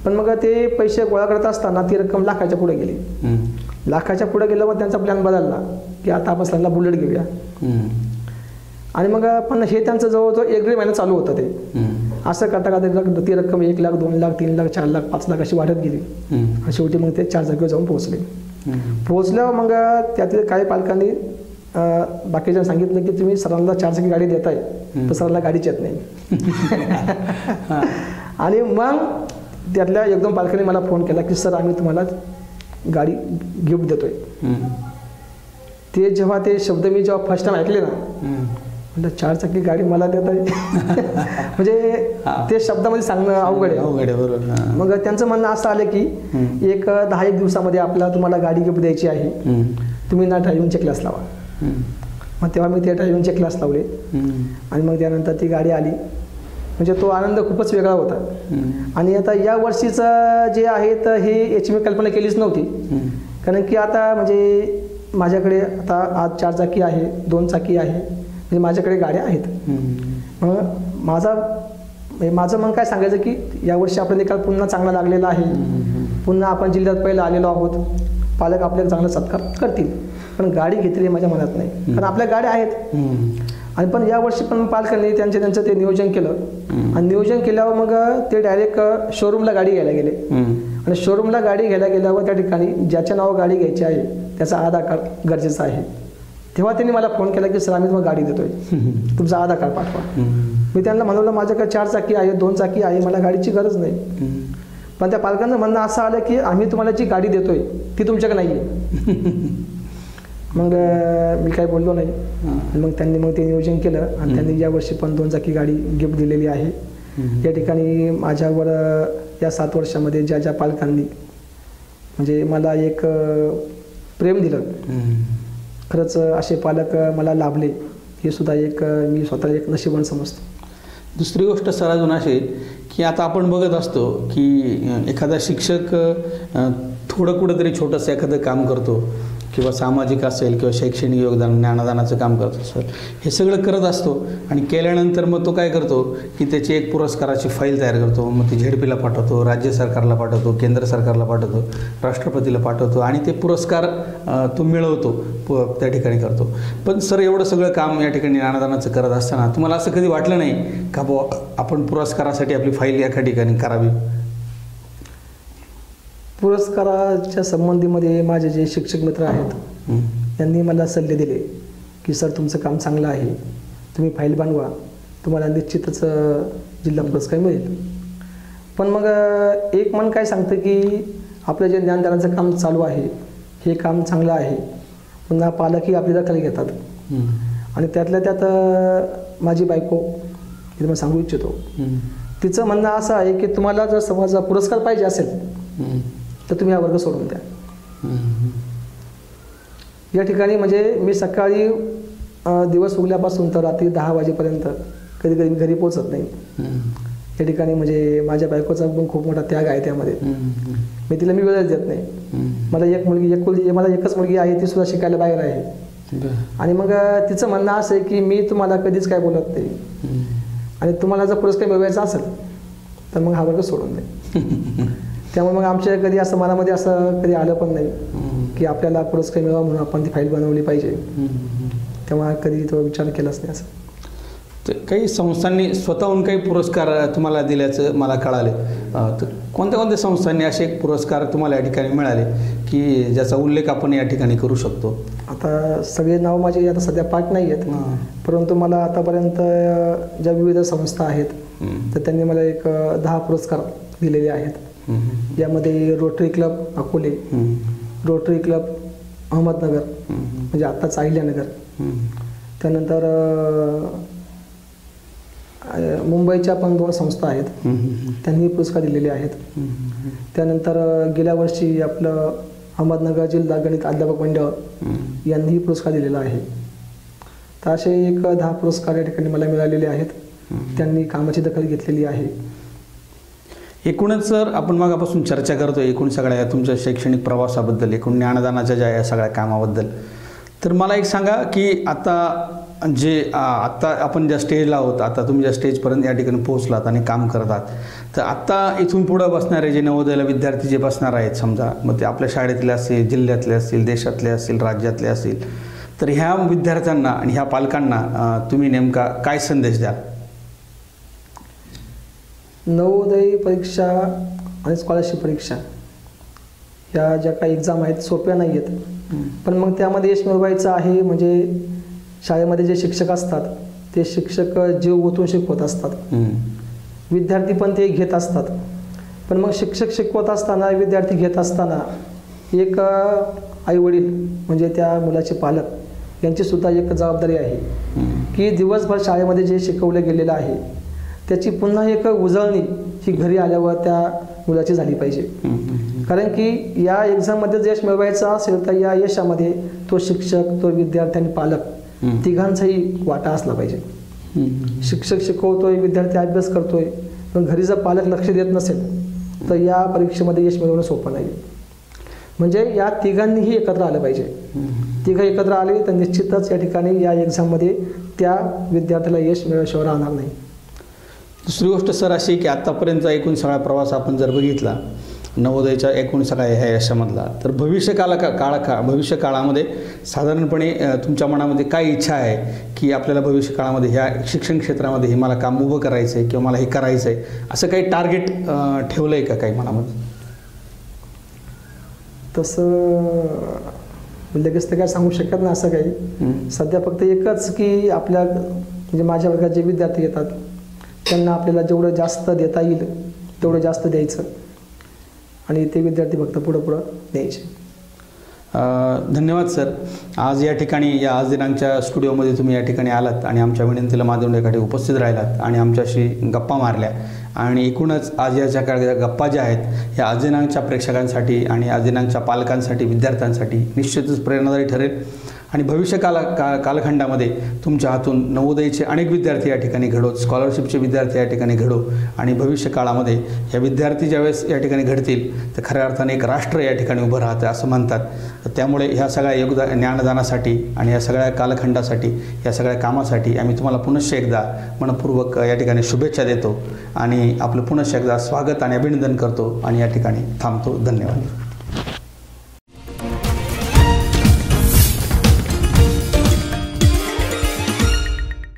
S2: पण मग ते पैसे गोळा करत असताना ती रक्कम लाखाच्या पुढे गेली. लाखाच्या पुढे गेलं मग त्यांचा प्लॅन बदलला की आता आपण सरांना बुलेट घेऊया. आणि मग पण हे त्यांचं जवळजवळ 1-1.5 महिना चालू होतं ते. असं करता करता ती रक्कम 1 लाख, 2 लाख, 3 लाख, 4 लाख, 5 लाख अशी वाढत गेली. आणि शेवटी मग ते 4 जागेवर जाऊन पोहोचल्यावर मग त्यातील काही पालकांनी बाकीच्या सांगितलं की तुम्ही सरांना 4 चाकी गाडी देताय तर सरांना गाडीच येत नाही. आणि मग त्यातल्या 1-2 पालकांनी मला फोन केला की सर आम्ही तुम्हाला गाडी गिफ्ट देतोय. ते जेव्हा ते शब्द मी जेव्हा फर्स्ट टाइम ऐकले ना, म्हटलं 4 चाकी गाडी मला देत आहे. म्हणजे ते शब्दामध्ये सांगणं अवघड आहे.
S1: बरोबर.
S2: मग त्यांचं म्हणणं असं आलं की एक 10-1 दिवसामध्ये तुम्हाला गाडी गिफ्ट द्यायची आहे, तुम्ही ना ड्रायव्हिंगचे क्लास लावा. मग तेव्हा मी ते ड्रायव्हिंगचे क्लास लावले. आणि मग त्यानंतर ती गाडी आली. म्हणजे तो आनंद खूपच वेगळा होता. आणि आता या वर्षीचं जे आहे तर हे याची मी कल्पना केलीच नव्हती, कारण की आता म्हणजे माझ्याकडे आता आज 4 चाकी आहे, 2 चाकी आहे, म्हणजे माझ्याकडे गाड्या आहेत. मग माझं मग काय सांगायचं की यावर्षी आपला निकाल पुन्हा चांगला लागलेला आहे, पुन्हा आपण जिल्ह्यात पहिलं आलेलो आहोत, पालक आपल्याला चांगला सत्कार करतील. पण गाडी घेतली माझ्या मनात नाही, कारण आपल्या गाड्या आहेत. आणि पण यावर्षी पण पालकांनी त्यांचं ते नियोजन केलं. आणि नियोजन केल्यावर मग ते डायरेक्ट शोरूमला गाडी घ्यायला गेले. आणि शोरूमला गाडी घ्यायला गेल्यावर त्या ठिकाणी ज्याच्या नावावर गाडी घ्यायची आहे त्याचा आधार कार्ड गरजेचं आहे. तेव्हा त्यांनी मला फोन केला की सर आम्ही तुम्हाला गाडी देतोय, तुमचा आधार कार्ड पाठवा. मी त्यांना म्हणवलं माझ्याकडे 4 चाकी आहे, 2 चाकी आहे, मला गाडीची गरज नाही. पण त्या पालकांचं म्हणणं असं आलं की आम्ही तुम्हाला जी गाडी देतोय ती तुमच्याकडे नाही आहे. मग मी काही बोललो नाही. मग त्यांनी ते नियोजन केलं आणि त्यांनी यावर्षी पण 2 चाकी गाडी गिफ्ट दिलेली आहे. या ठिकाणी माझ्यावर या 7 वर्षामध्ये ज्या ज्या पालकांनी म्हणजे मला एक प्रेम दिलं, खरंच असे पालक मला लाभले हे सुद्धा एक मी स्वतःला एक नशीबवान समजतो.
S1: दुसरी गोष्ट सर अजून अशी की आता आपण बघत असतो की एखादा शिक्षक थोडं कुठंतरी छोटंसं एखादं काम करतो किंवा सामाजिक असेल किंवा शैक्षणिक योगदान ज्ञानदानाचं काम करत असेल, हे सगळं करत असतो आणि केल्यानंतर मग तो काय करतो की त्याची एक पुरस्काराची फाईल तयार करतो. मग ती झेडपीला पाठवतो, राज्य सरकारला पाठवतो, केंद्र सरकारला पाठवतो, राष्ट्रपतीला पाठवतो आणि ते पुरस्कार तो मिळवतो, त्या ठिकाणी करतो. पण सर एवढं सगळं काम या ठिकाणी ज्ञानदानाचं करत असताना तुम्हाला असं कधी वाटलं नाही का बुवा आपण पुरस्कारासाठी आपली फाईल एका ठिकाणी करावी?
S2: पुरस्काराच्या संबंधीमध्ये माझे जे शिक्षक मित्र आहेत यांनी मला सल्ले दिले की सर तुमचं काम चांगलं आहे, तुम्ही फाईल बनवा, तुम्हाला निश्चितच जिल्हा पुरस्कार मिळेल. पण मग एक मन काय सांगतं की आपलं जे ज्ञानदानाचं काम चालू आहे हे काम चांगलं आहे, पुन्हा पालकही आपली दखल घेतात. आणि त्यातल्या त्यात माझी बायको हे मी सांगू इच्छितो, तिचं म्हणणं असं आहे की तुम्हाला जर समजा पुरस्कार पाहिजे असेल तर तुम्ही हा वर्ग सोडून द्या. या ठिकाणी म्हणजे मी सकाळी दिवस उगल्यापासून तर रात्री 10 वाजेपर्यंत कधी कधी घरी पोहोचत नाही. या ठिकाणी म्हणजे माझ्या बायकोचा पण खूप मोठा त्याग आहे त्यामध्ये. मी तिला वेळच देत नाही. मला एक मुलगी मला एकच मुलगी आहे, ती सुद्धा शिकायला बाहेर आहे. आणि मग तिचं म्हणणं असं आहे की मी तुम्हाला कधीच काय बोलत नाही आणि तुम्हाला जर पुरस्कार मिळवायचा असेल तर मग हा वर्ग सोडून द्या. त्यामुळे मग आमच्या कधी असं मनामध्ये असं कधी आलं पण नाही की आपल्याला पुरस्कार मिळावा म्हणून आपण ती फाईल बनवली पाहिजे. तेव्हा कधी तो विचार केलाच नाही. असं
S1: तर काही संस्थांनी स्वतःहून काही पुरस्कार तुम्हाला दिल्याचं मला कळाले. तर कोणत्या कोणत्या संस्थांनी असे एक पुरस्कार तुम्हाला या ठिकाणी मिळाले की ज्याचा उल्लेख आपण या ठिकाणी करू शकतो?
S2: आता सगळे नाव माझे आता सध्या पाठ नाही आहेत, परंतु मला आतापर्यंत ज्या विविध संस्था आहेत तर त्यांनी मला एक 10 पुरस्कार दिलेले आहेत. यामध्ये rotary club Akole, rotary club Ahmednagar म्हणजे आत्ताच अहिल्यानगर, त्यानंतर मुंबईच्या पण 2 संस्था आहेत त्यांनी पुरस्कार दिलेले आहेत. त्यानंतर गेल्या वर्षी आपलं अहमदनगर जिल्हा गणित अध्यापक मंडळ यांनीही पुरस्कार दिलेला आहे. तर असे एक 10 पुरस्कार या ठिकाणी मला मिळालेले आहेत. त्यांनी कामाची दखल घेतलेली आहे.
S1: एकूणच सर आपण मागापासून चर्चा करतोय एकूण सगळ्या तुमच्या शैक्षणिक प्रवासाबद्दल, एकूण ज्ञानदानाच्या ज्या या सगळ्या कामाबद्दल. तर मला एक सांगा की आता आपण ज्या स्टेजला आहोत, आता तुम्ही ज्या स्टेजपर्यंत या ठिकाणी पोहोचलात आणि काम करतात, तर आत्ता इथून पुढं बसणारे जे नवोदयाला विद्यार्थी जे बसणार आहेत समजा, मग ते आपल्या शाळेतले असतील, जिल्ह्यातले असतील, देशातले असतील, राज्यातले असतील, तर ह्या विद्यार्थ्यांना आणि ह्या पालकांना तुम्ही नेमका काय संदेश द्याल?
S2: नवोदय परीक्षा आणि स्कॉलरशिप परीक्षा ह्या ज्या काही एक्झाम आहेत सोप्या नाही आहेत, पण मग त्यामध्ये यश मिळवायचं आहे म्हणजे शाळेमध्ये जे शिक्षक असतात ते शिक्षक जीव गुंतवून शिकवत असतात, विद्यार्थी पण ते घेत असतात. पण मग शिक्षक शिकवत असताना, विद्यार्थी घेत असताना एक आईवडील म्हणजे त्या मुलाचे पालक यांची सुद्धा एक जबाबदारी आहे की दिवसभर शाळेमध्ये जे शिकवलं गेलेलं आहे त्याची पुन्हा एक उजळणी ही घरी आल्यावर त्या मुलाची झाली पाहिजे. कारण की या एक्झाममध्ये जर यश मिळवायचं असेल तर या यशामध्ये तो शिक्षक, तो विद्यार्थी आणि पालक तिघांचाही वाटा असला पाहिजे. शिक्षक शिकवतोय, विद्यार्थी अभ्यास करतोय, पण घरी जर पालक लक्ष देत नसेल तर या परीक्षेमध्ये यश मिळवणं सोपं नाही. म्हणजे या तिघांनीही एकत्र आलं पाहिजे. तिघं एकत्र आले तर निश्चितच या ठिकाणी या एक्झाममध्ये त्या विद्यार्थ्याला यश मिळवल्याशिवाय राहणार नाही.
S1: दुसरी गोष्ट सर अशी की आत्तापर्यंतचा एकूण सगळा प्रवास आपण जर बघितला नवोदयच्या एकूण सगळ्या ह्या यशामधला, तर भविष्य काळामध्ये साधारणपणे तुमच्या मनामध्ये काय इच्छा आहे की आपल्याला भविष्य काळामध्ये ह्या शिक्षण क्षेत्रामध्ये हे मला काम उभं करायचं आहे किंवा मला हे करायचं आहे, असं काही टार्गेट ठेवलं आहे का काही मनामध्ये?
S2: तसं लगेच तर काय सांगू शकत नाही असं काही. सध्या फक्त एकच की आपल्या म्हणजे माझ्या वर्गात जे विद्यार्थी येतात त्यांना आपल्याला जेवढं जास्त देता येईल तेवढं जास्त द्यायचं आणि ते विद्यार्थी फक्त पुढं द्यायचे.
S1: धन्यवाद सर. आज या ठिकाणी या आज दिनांकच्या स्टुडिओमध्ये तुम्ही या ठिकाणी आलात आणि आमच्या विनंतीला माध्यम ठिकाणी उपस्थित राहिलात आणि आमच्याशी गप्पा मारल्या आणि एकूणच आज याच्या काळाच्या गप्पा ज्या आहेत ह्या आज दिनांकच्या प्रेक्षकांसाठी आणि आज दिनांकच्या पालकांसाठी विद्यार्थ्यांसाठी निश्चितच प्रेरणादायी ठरेल आणि भविष्य कालखंडामध्ये तुमच्या हातून नवोदयचे अनेक विद्यार्थी या ठिकाणी घडो, स्कॉलरशिपचे विद्यार्थी या ठिकाणी घडो आणि भविष्य काळामध्ये या विद्यार्थी ज्यावेळेस या ठिकाणी घडतील तर खऱ्या अर्थाने एक राष्ट्र या ठिकाणी उभं राहतं असं म्हणतात. त्यामुळे ह्या सगळ्या ज्ञानदानासाठी आणि या सगळ्या कालखंडासाठी या सगळ्या कामासाठी आम्ही तुम्हाला पुनश्च एकदा मनपूर्वक या ठिकाणी शुभेच्छा देतो आणि आपलं पुनश्च एकदा स्वागत आणि अभिनंदन करतो आणि या ठिकाणी थांबतो. धन्यवाद.